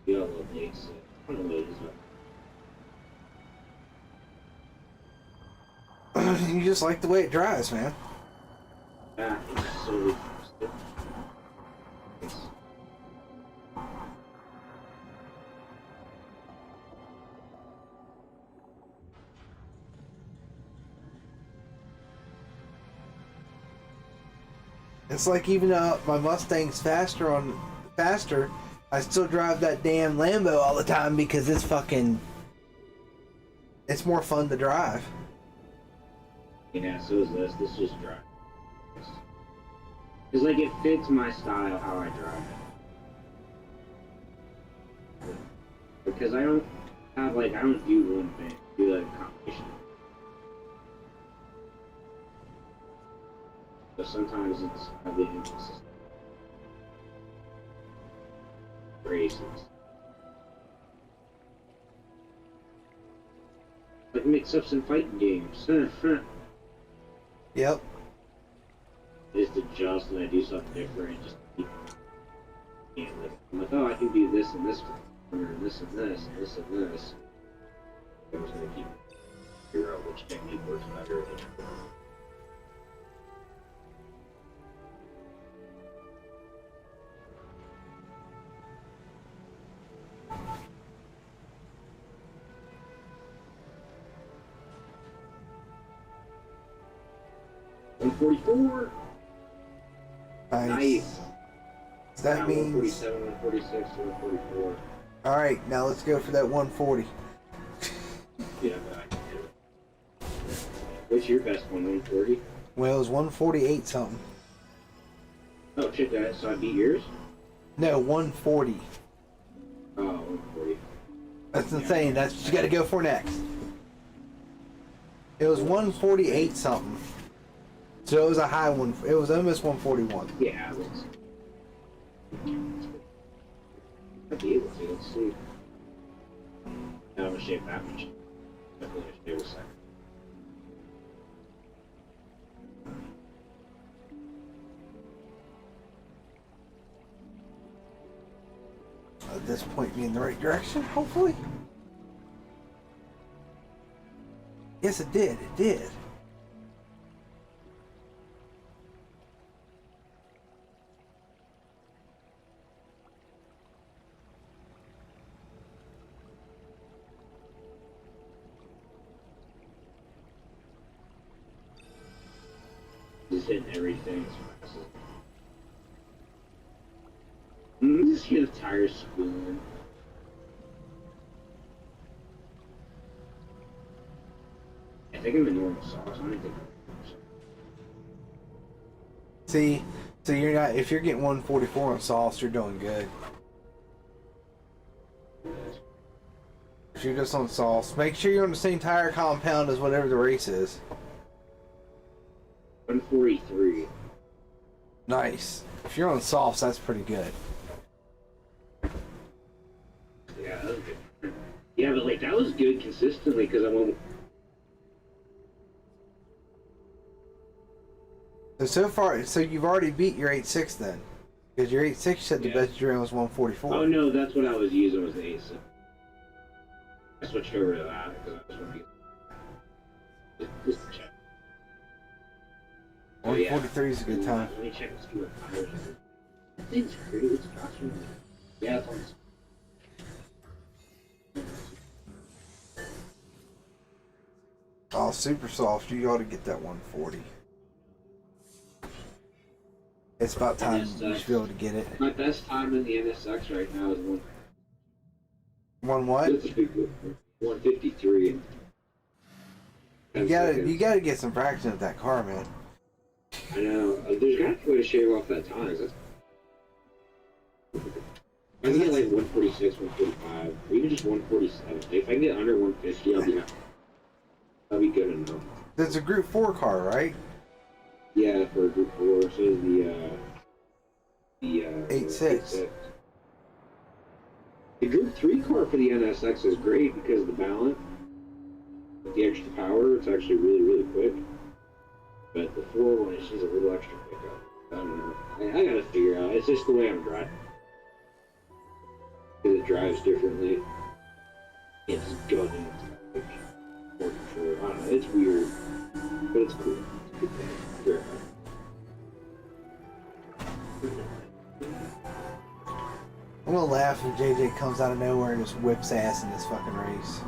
Yeah, I love the 8.6. I don't know what it is. You just like the way it drives, man. Yeah, it's so it's, It's like even though my Mustang's faster, I still drive that damn Lambo all the time because it's more fun to drive. yeah, so is this. This just drives. It's like it fits my style how I drive it. Because I don't have I don't do one thing. I do like a combination. So sometimes it's a bit inconsistent. Races. Like mix-ups in fighting games. Yep. Just adjust and I do something different. Just keep. I'm like, oh, I can do this and this, and this and this, and this and this. I'm just gonna keep figure out which technique works better. $144. Nice. So that means. 147, 146, 144. All right, now let's go for that 140. Yeah, but I can do it. What's your best one? 140? Well, it was 148 something. Oh shit, that so I beat yours? No, 140. Oh, 140. That's insane. That's what you got to go for next. It was 148 something. So it was a high one. It was almost 141. Yeah, let's. I'd be able to. Let's see. Now I'm gonna shave that much. Definitely gonna shave a second. At this point, me in the right direction, hopefully. Yes, it did. It did. Just hitting everything as fast as. Just hear the tires squealing. I think I'm in normal sauce. I don't think I'm in sauce. See, so you're not. If you're getting 144 on sauce, you're doing good. If you're just on sauce, make sure you're on the same tire compound as whatever the race is. 143. Nice. If you're on sauce, that's pretty good. Yeah, that was good. Yeah, but that was good consistently because I went. So far, so you've already beat your 8.6 then, because your 8.6 you said the Yeah. best you ran was 144. Oh no, that's what I was using was the 8. I switched over to that because I was going to just to check. 143 is a good time. Let me check and see what tires are. That thing's great. It's awesome. Yeah, it's on. Oh, super soft. You ought to get that 140. It's about time you should be able to get it. My best time in the NSX right now is One what? 153. You gotta get some practice with that car, man. I know. There's got to be a way to shave off that time. I can get 146, 145, or even just 147. If I can get under 150, I'll be good enough. There's a Group 4 car, right? Yeah, for a Group 4. So is the 8.6. The Group 3 car for the NSX is great because of the balance. With the extra power, it's actually really, really quick. But the 4 one, it needs a little extra pickup. I don't know. I gotta figure out. It's just the way I'm driving. Because it drives differently. It's gunning. I don't know. It's weird. But it's cool. It's a good thing. I'm gonna laugh if JJ comes out of nowhere and just whips ass in this fucking race.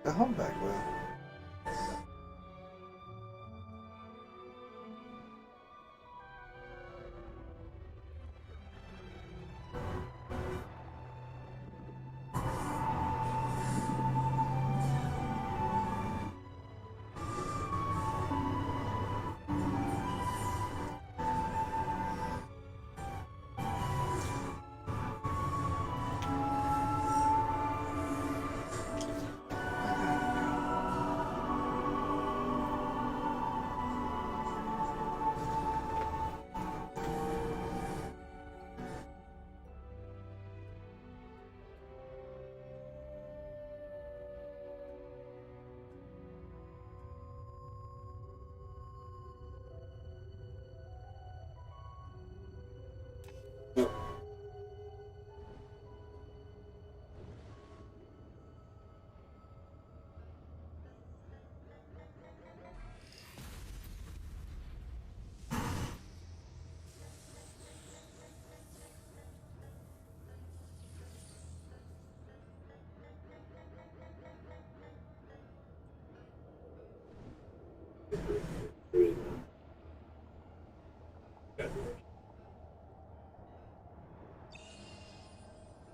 The humpback wheel.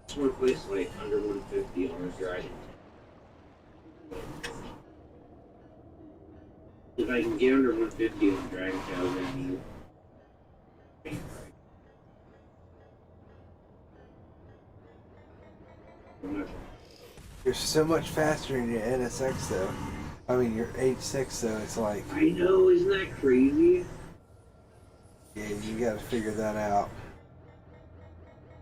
Just one place like under 150 on the driving. If I can get under 150 on the Dragon Tail, then I'm not. You're so much faster in your NSX though. I mean your H6 though, it's like, I know, isn't that crazy? yeah, you gotta figure that out.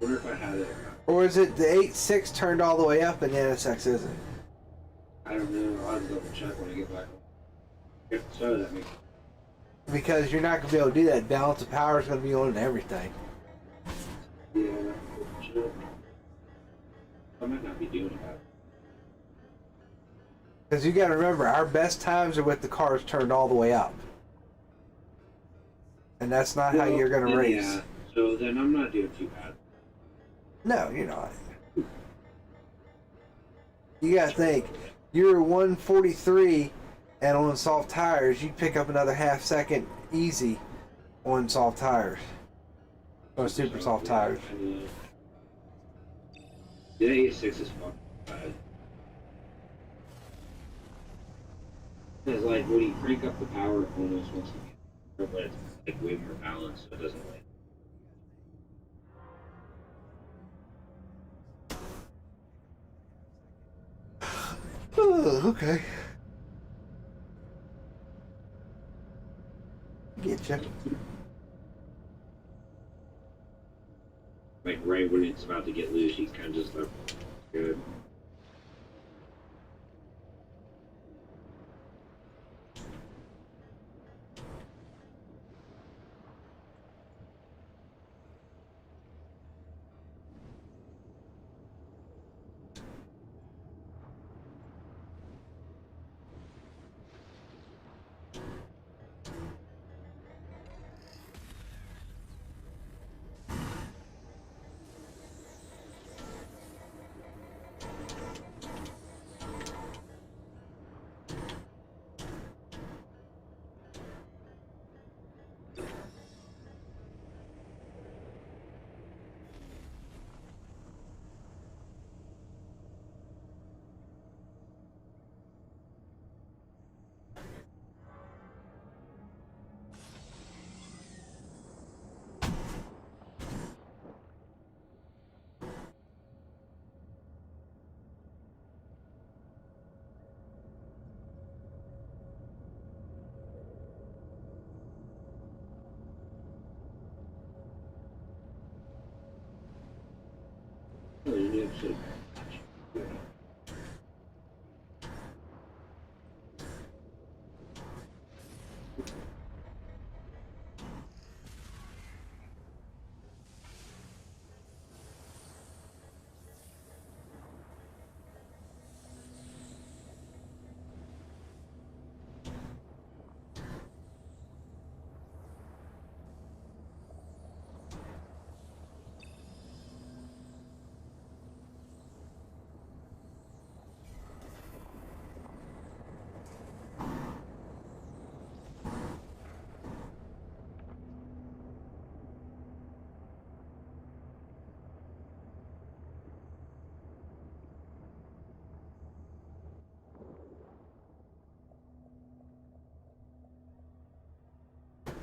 I wonder if I had it. Or is it the H6 turned all the way up and the NSX isn't? I don't know. I'll have to double check when I get back. If so, that makes. Because you're not gonna be able to do that. Balance of power is gonna be on everything. Yeah, sure. I might not be doing that. Because you gotta remember, our best times are with the cars turned all the way up. And that's not how you're gonna then, race. Yeah, so then I'm not doing too bad. No, you're not. You gotta think, you're 143 and on soft tires, you'd pick up another half second easy on soft tires. On super soft tires. The A6 is fun. Because like when you crank up the power, it almost wants to get, but it's like way more balanced, so it doesn't like. Oh, okay. Get you. Like right when it's about to get loose, he's kind of just like, good. Oh, you need to.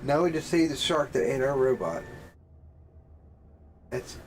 Now we just see the shark that ate our robot. That's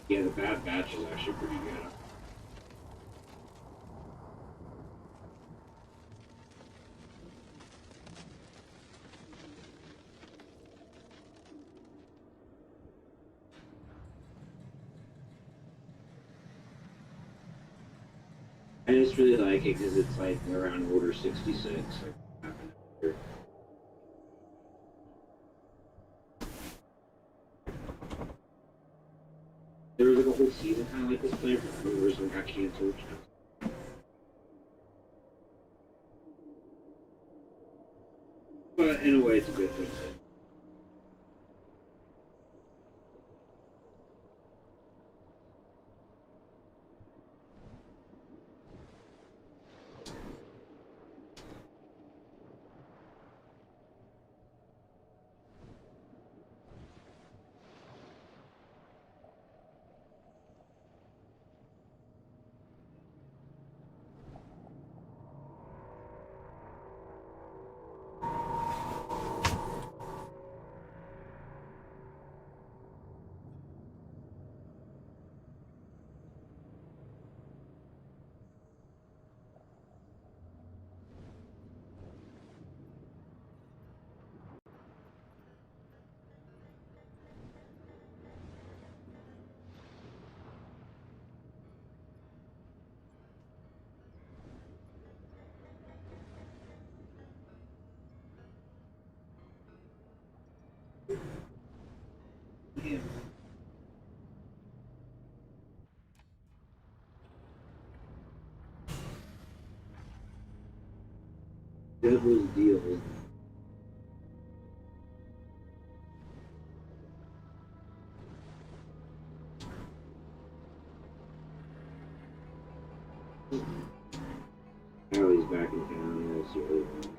Yeah, the Bad Batch is actually pretty good. I just really like it because it's like around Order 66. Like, happened here. There was like a whole season kind of like this play, but the first one got canceled. But in a way, it's a good thing. Yeah. Devil's Deal. Allie's back in town. We'll see her.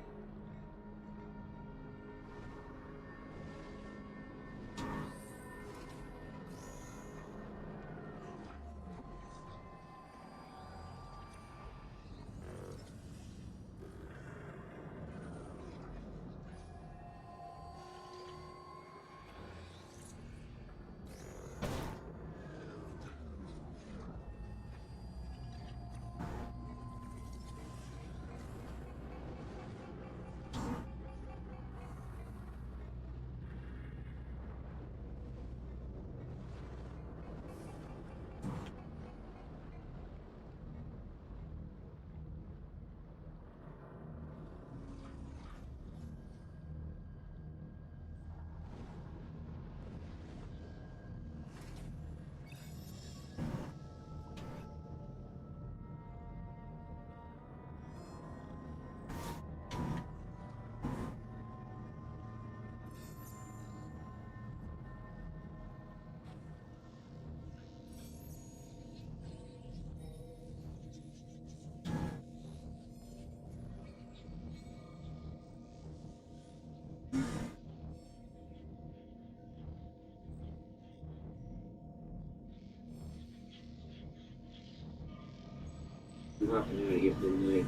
hopping out of here for the night.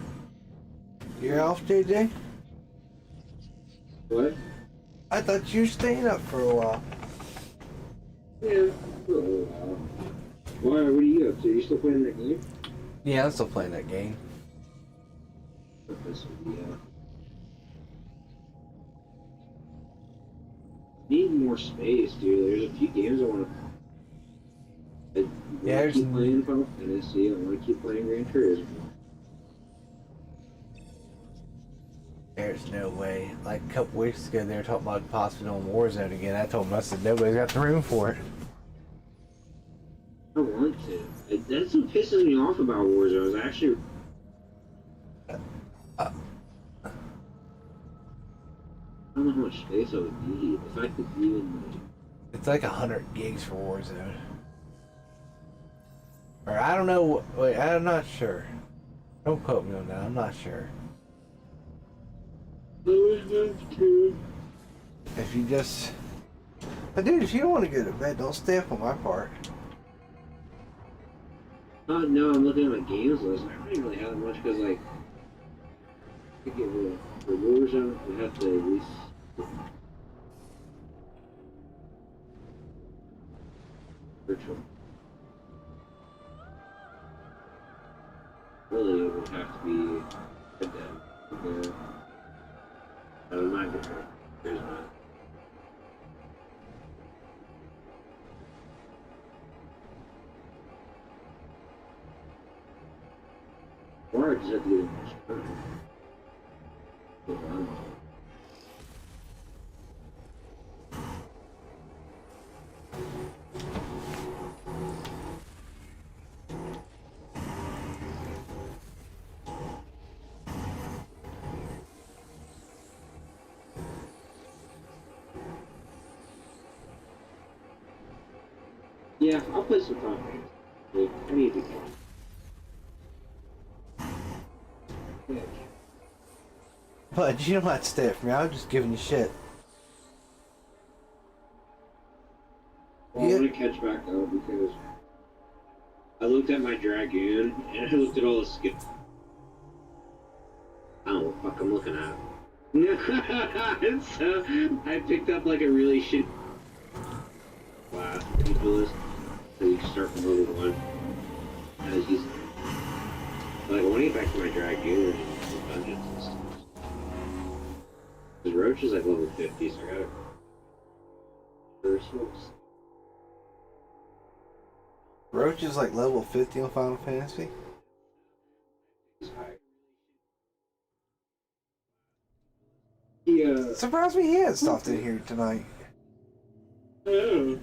You're off, JJ? What? I thought you were staying up for a while. Yeah, for a little while. Why? What are you up to? You still playing that game? Yeah, I'm still playing that game. Yeah. Need more space, dude. There's a few games I want to. I Yeah, want there's to keep playing Final Fantasy. I want to keep playing Gran Turismo. There's no way. Like a couple weeks ago, they were talking about possibly doing Warzone again. I told them, I said, nobody's got the room for it. I want to. That's what pisses me off about Warzone. Is actually. I don't know how much space I would need. If I could even. It's like 100 gigs for Warzone. Or I don't know. Wait, I'm not sure. Don't quote me on that. I'm not sure. If you just. But dude, if you don't want to go to bed, don't stay up on my part. No, I'm looking at my games list. I don't even really have that much because, like, I could get for Warzone, I have to at least. Virtual. Really, it would have to be Red Dead. Okay. I'm not gonna. There's not. Or I just have to get a much time. Yeah, I'll play some Final Fantasy. Like, I need to go. Yeah. But you don't have to stay up for me. I was just giving you shit. Well, I want to catch back up because I looked at my Dragoon and I looked at all the skills. I don't know what the fuck I'm looking at. So I picked up like a really shit class ridiculous. So you can start from level 1. I was using like I want to get back to my Dragoon and dungeons and stuff. Because Roach is like level 50, so I gotta first ones. Roach is like level 50 on Final Fantasy. Yeah. Surprised me he hadn't stopped in here tonight. Oh.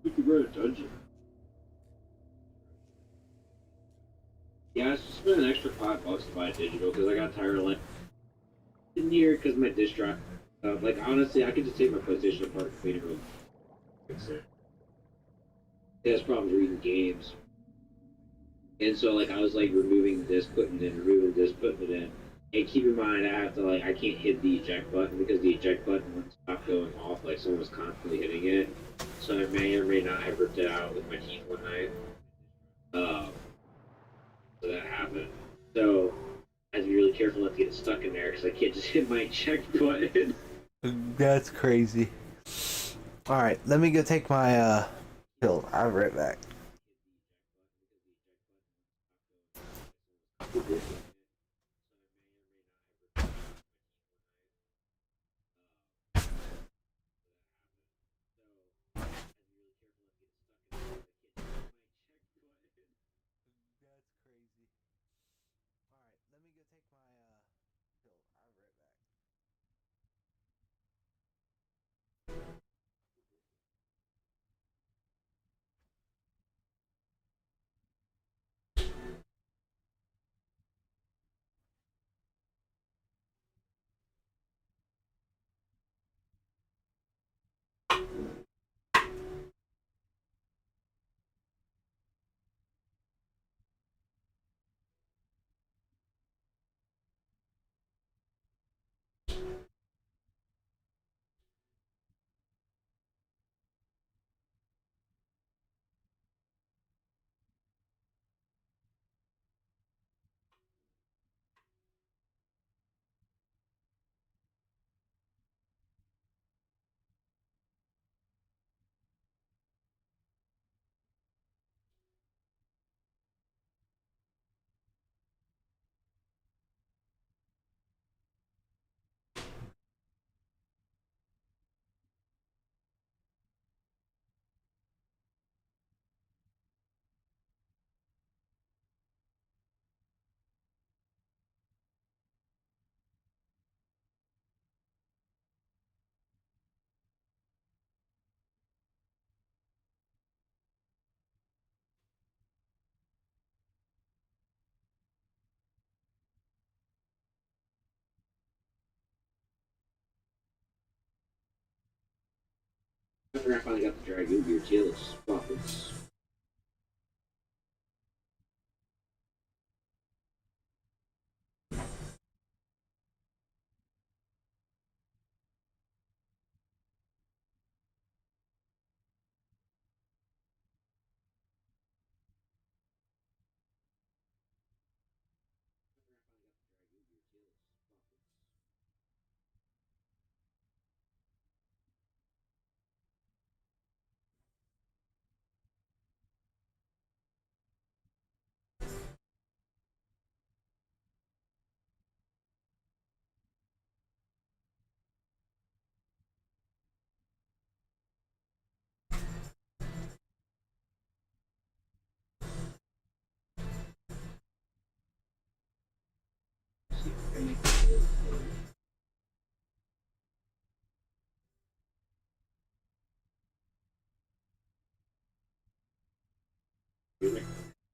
We could run a dungeon. Yeah, I spent an extra $5 to buy a digital because I got tired of like in here because my disc drive. Like honestly, I could just take my PlayStation apart and clean it real. Fix it. It has problems reading games, and so like I was like removing this, putting it in, removing this, putting it in. And keep in mind, I have to like I can't hit the eject button because the eject button wouldn't stop going off. Like someone was constantly hitting it, so I may or may not have ripped it out with my teeth one night. So that happened. So I have to be really careful not to get stuck in there because I can't just hit my eject button. That's crazy. Alright, let me go take my pill. I'll be right back. I finally got the Dragoon gear too. It's fucking.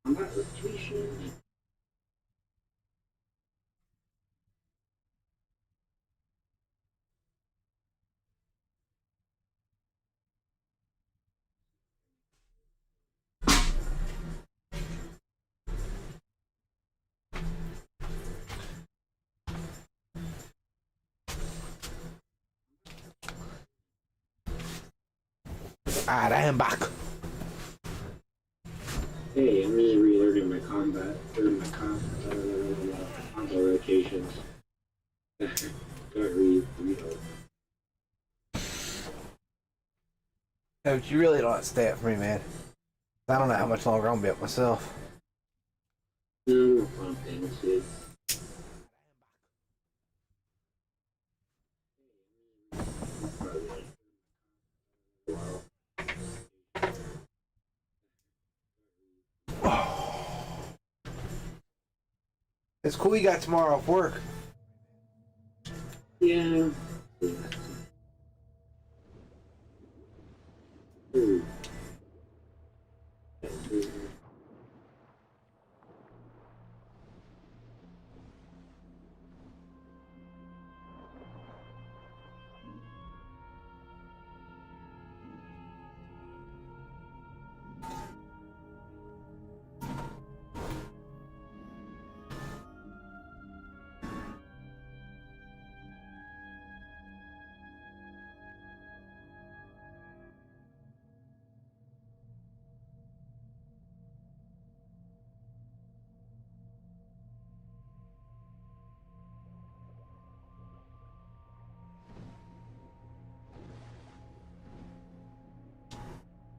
Combat rotation. Alright, I am back. Hey, I'm really relearning my combat or my combo rotations. Gotta reload. No, but you really don't have to stay up for me, man. I don't know how much longer I'm gonna be up myself. No, I'm paying dude. It's cool you got tomorrow off work. Yeah. Ooh.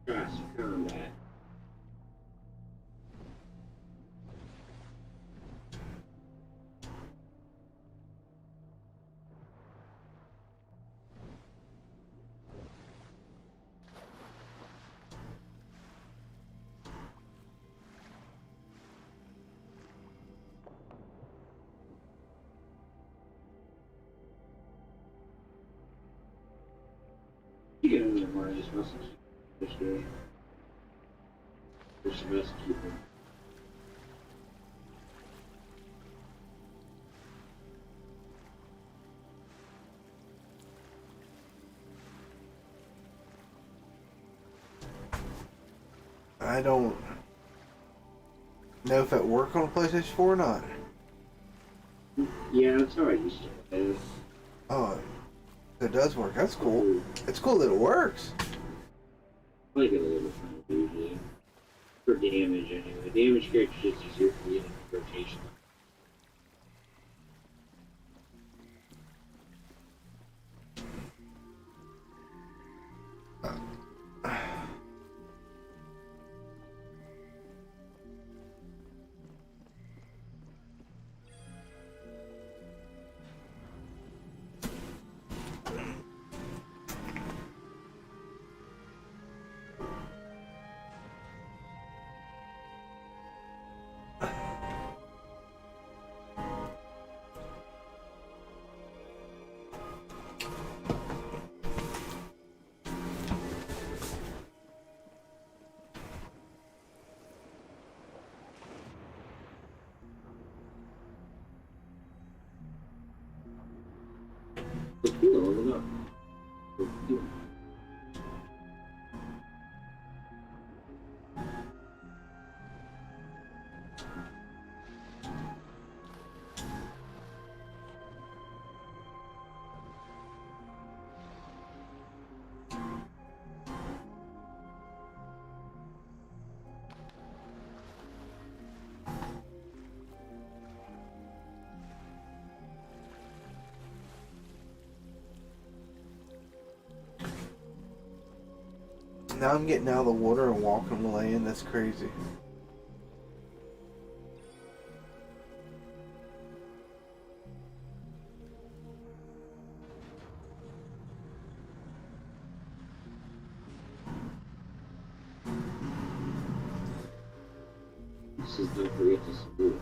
Gosh, combat. You get another one of these messages. There's some message keeping. I don't know if it worked on a PlayStation 4 or not. Yeah, that's how I used to play. Oh, it does work. That's cool. It's cool that it works. I get a little fun usually. For damage anyway. Damage characters just easier for you than rotation. Now I'm getting out of the water and walking on the land. That's crazy. This is don't forget to school.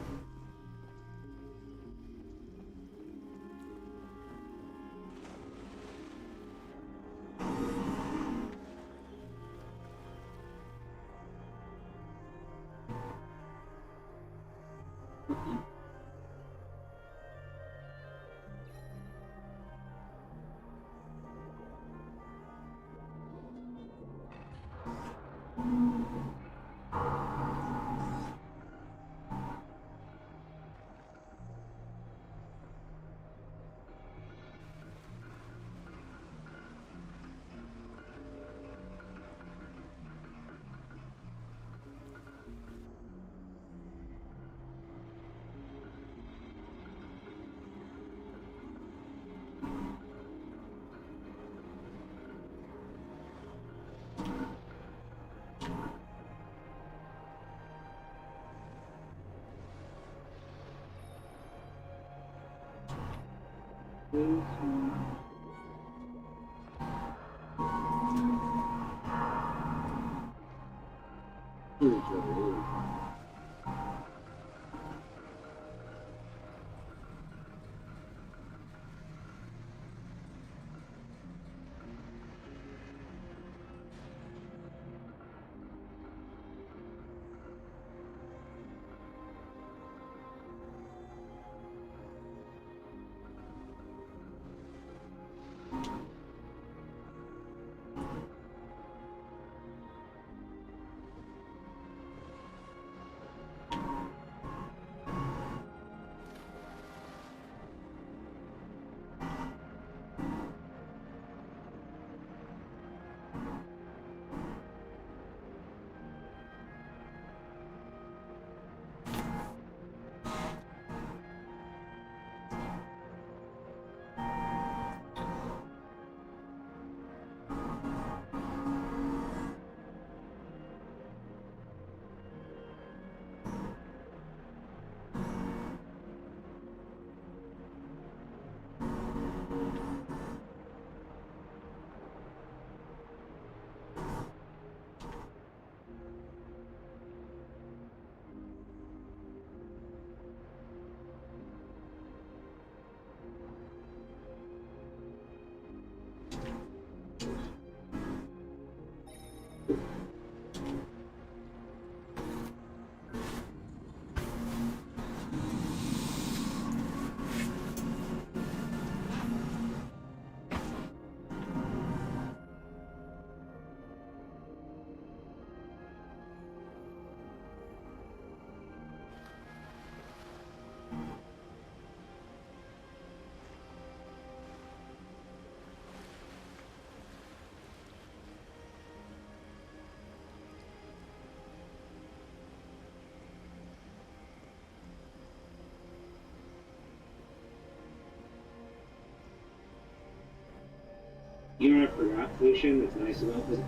You know what I forgot, Fliction, that's nice about this?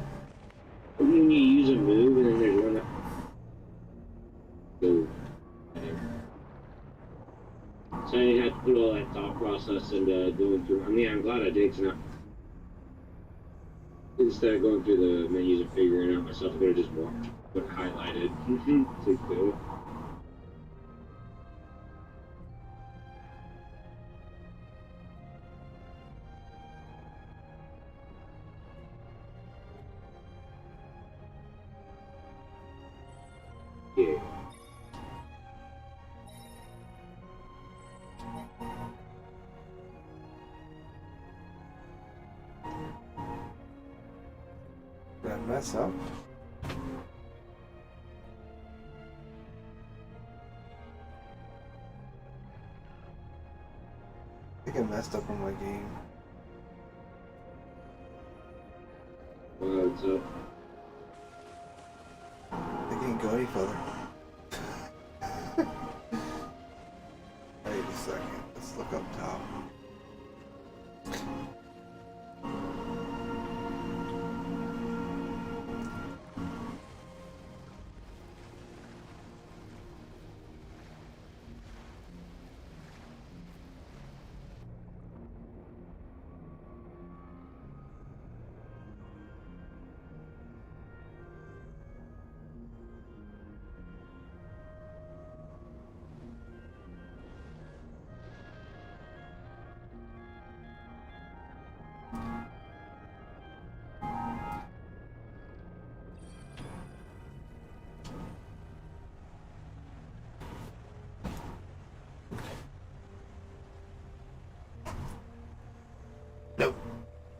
When you use a move and then there's one that... Go. So I didn't have to put all that thought process into going through... I mean, I'm glad I did, because instead of going through the menus and figuring it out myself, I could have just walked, but highlighted. To go. Yeah. Did I mess up? I think I messed up on my game. What's up? I can't go any further. Wait a second. Let's look up top.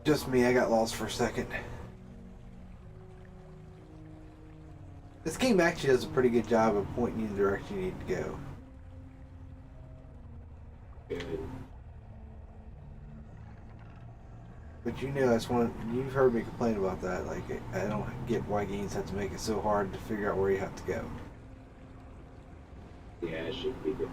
Just me, I got lost for a second. This game actually does a pretty good job of pointing you in the direction you need to go. Good. But you know, that's one. You've heard me complain about that. Like, I don't get why games have to make it so hard to figure out where you have to go. Yeah, it should be good.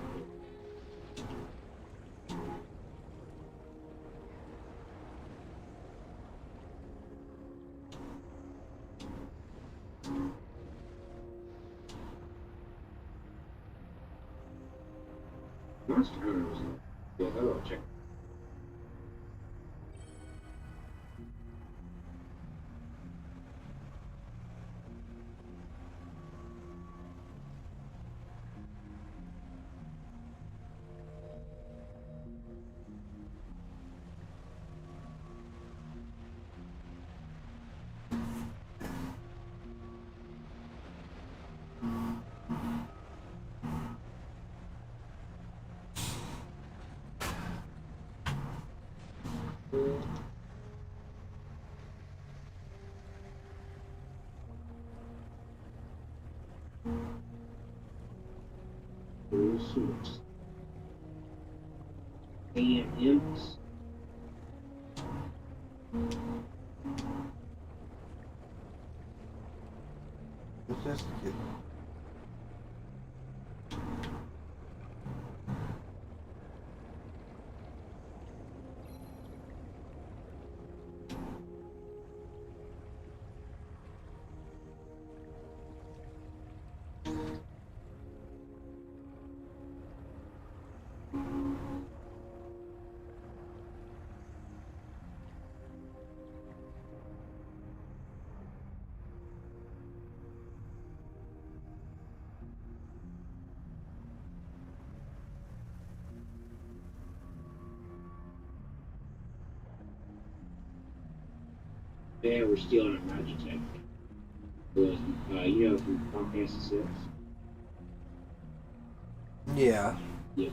Monster Hunter was yeah, I'll check. Suits. And imps. It's just. Yeah, we're stealing a Magitech. You know, from Final Fantasy 6? Yeah. Yep.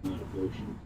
Not a potion.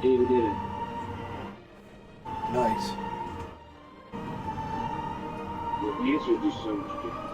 David did it. Nice. The answers do so much different.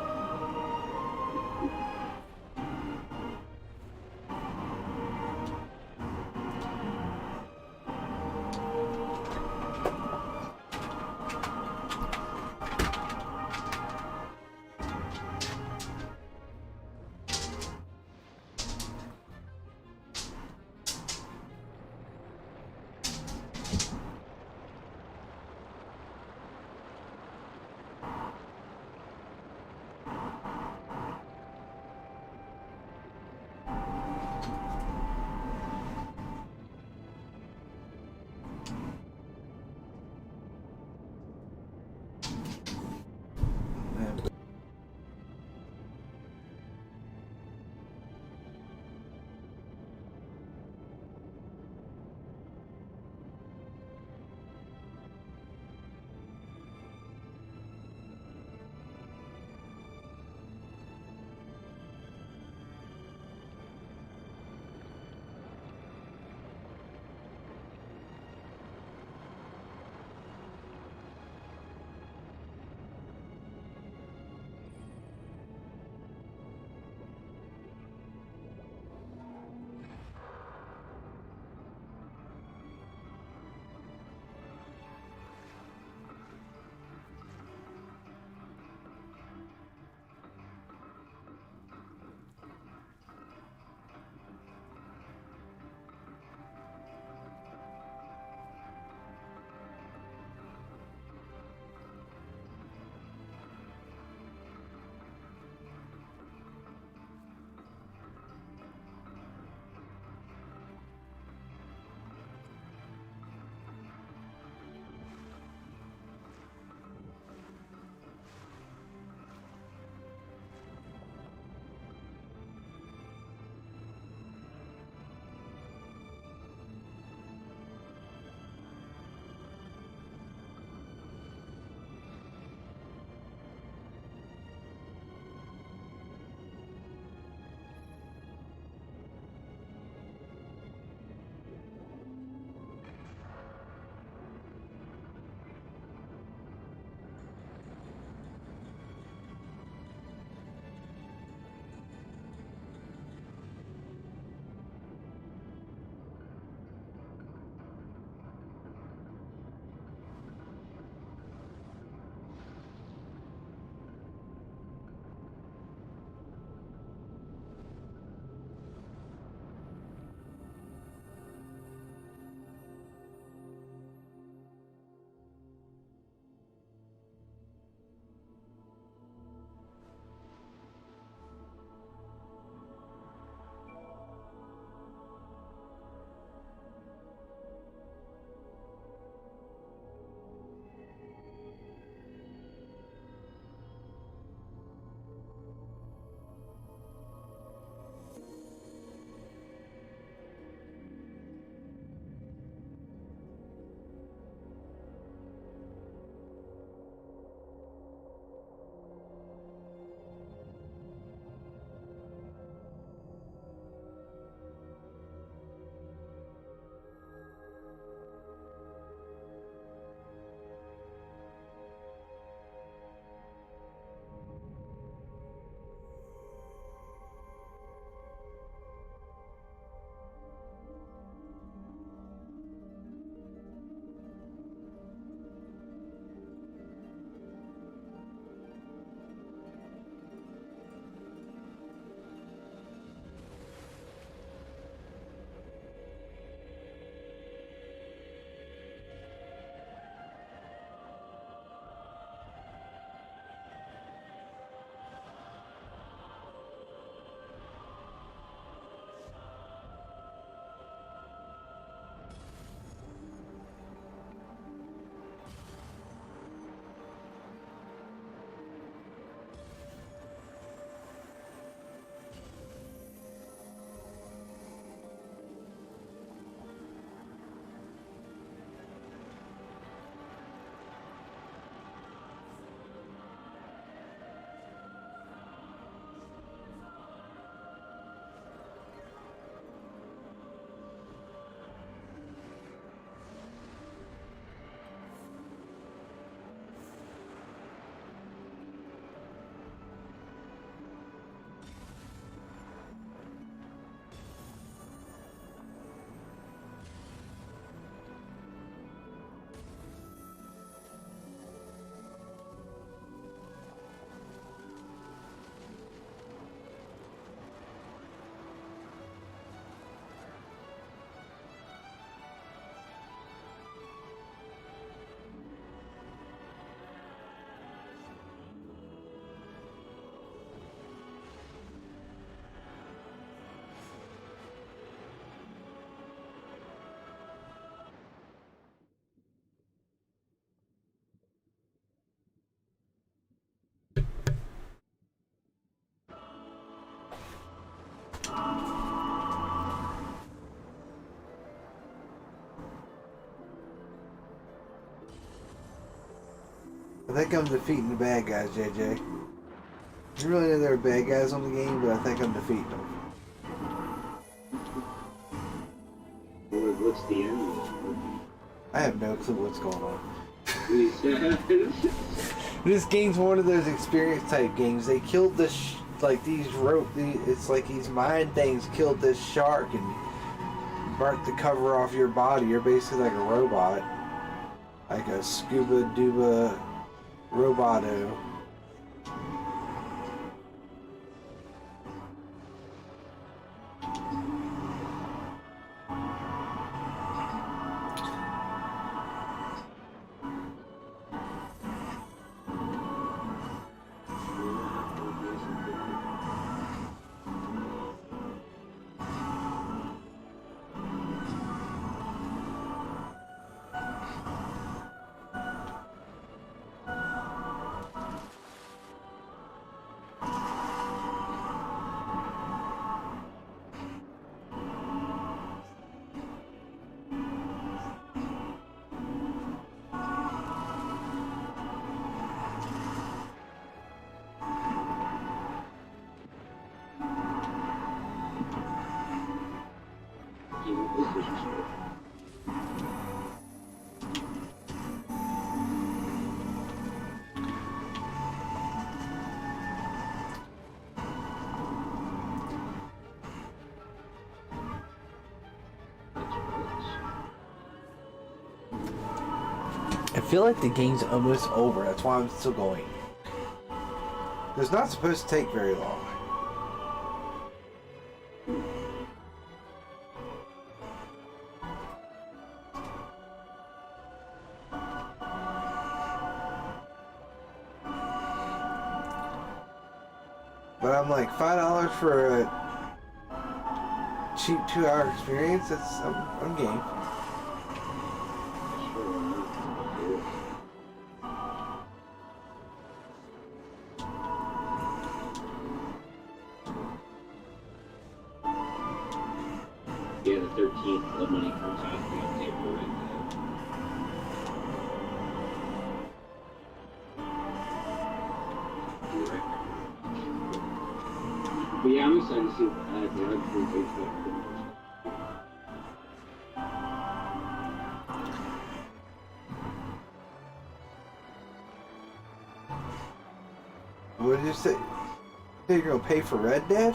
I think I'm defeating the bad guys, JJ. I didn't really know there were bad guys on the game, but I think I'm defeating them. What's the end? I have no clue what's going on. He said. This game's one of those experience type games. They killed this, it's like these mine things killed this shark and burnt the cover off your body. You're basically like a robot. Like a scuba duba roboto. I feel like the game's almost over. That's why I'm still going. It's not supposed to take very long. But I'm like $5 for a cheap 2-hour experience. I'm game. Yeah, the 13th, the money comes out of the update for it. But yeah, I'm excited to see what the other What did you say? You're gonna pay for Red Dead?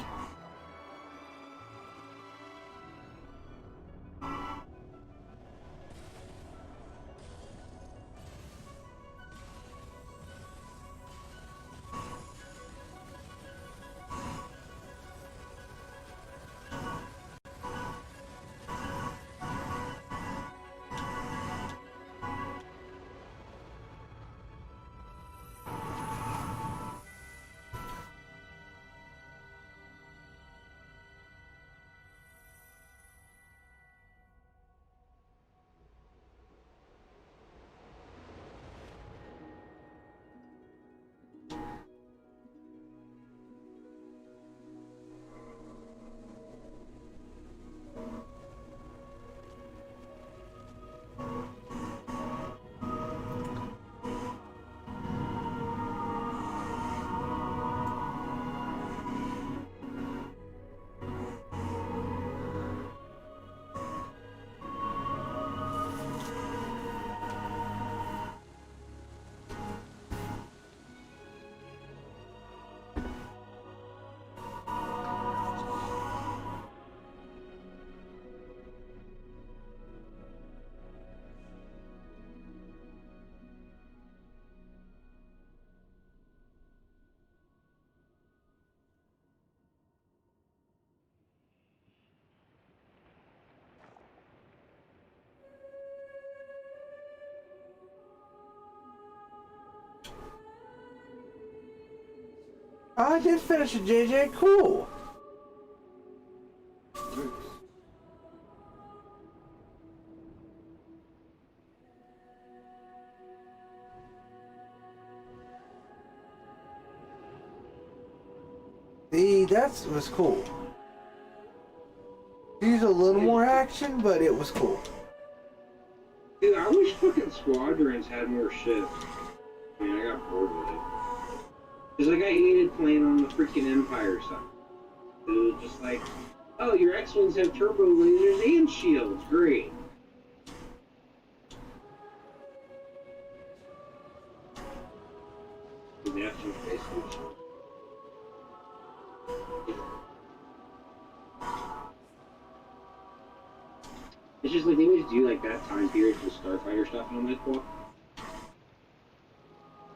Oh, I did finish it, JJ. Cool. See, that was cool. Use a little more action, but it was cool. Dude, I wish fucking Squadrons had more shit. I mean, I Because like I hated playing on the freaking Empire stuff. It was just like, oh, your X-Wings have turbo lasers and shields. Great. The actual space station. It's just like they always do like that time period for Starfighter stuff, and I'm like, well,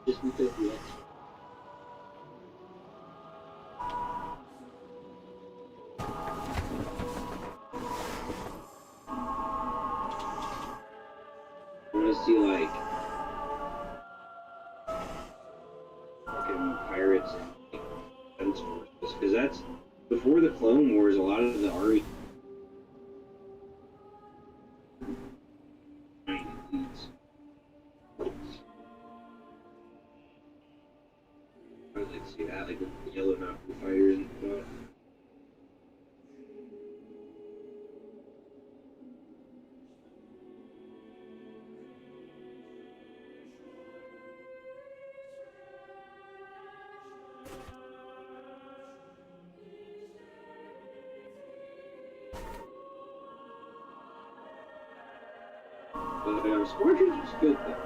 just because the X. I want to see like fucking pirates and defense forces, because that's before the Clone Wars. A lot of the army. I would like to see that, like with the yellow mountain fighters and stuff. But Scorchers was good though.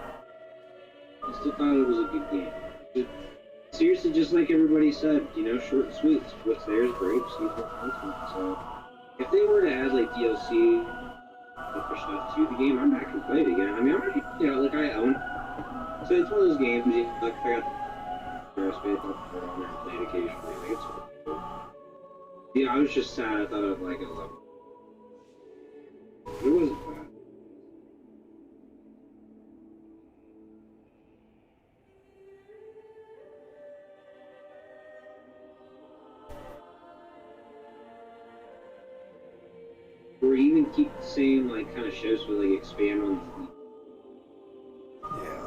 I still thought it was a good game. Seriously, just like everybody said, you know, short and sweet. What's there is great. See what comes. So, if they were to add like DLC for stuff to the game, I'm back and play it again. I mean, I'm already, you know, like I own. So it's one of those games. You, like if I got the rest of it, I'll put it on there and play it occasionally. Like it's cool. Yeah, I was just sad. I thought I'd like it a lot. It wasn't bad. Or even keep the same like kind of shows with like expand on the fleet. Yeah.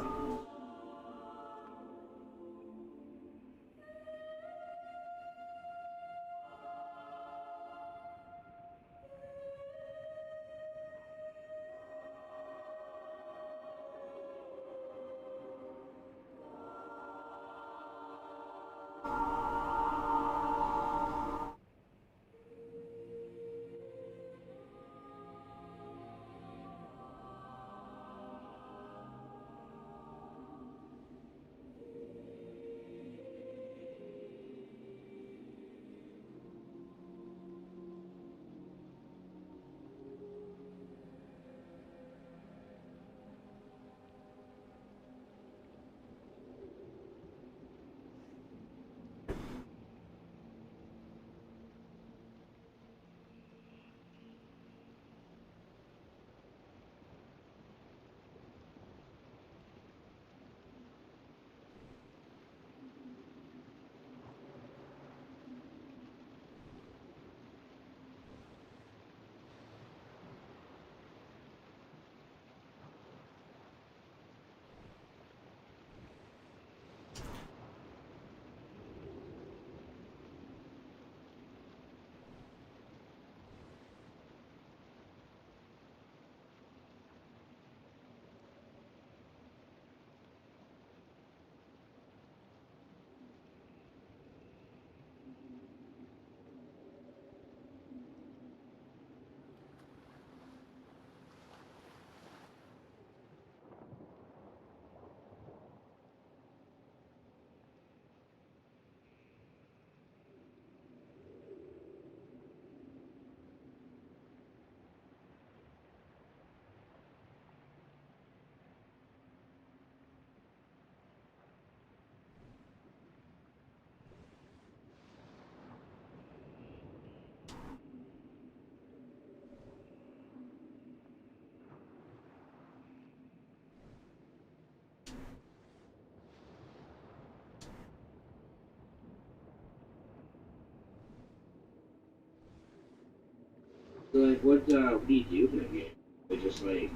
So like, what do you do in that game? They just like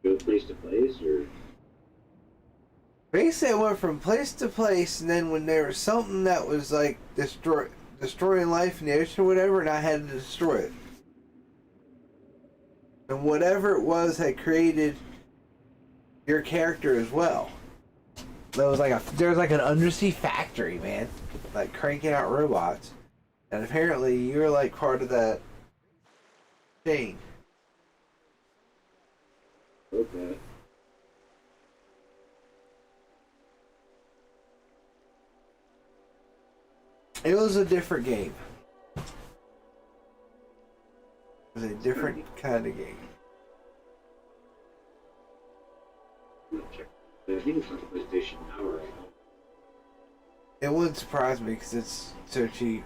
go place to place, or Basically, I went from place to place, and then when there was something that was like destroying life in the ocean or whatever, and I had to destroy it. And whatever it was had created your character as well. there was like an undersea factory, man, like cranking out robots, and apparently you're like part of that chain. Okay. It was a different game. It was a different kind of game. Check. I think it's on PlayStation now, right? It wouldn't surprise me because it's so cheap.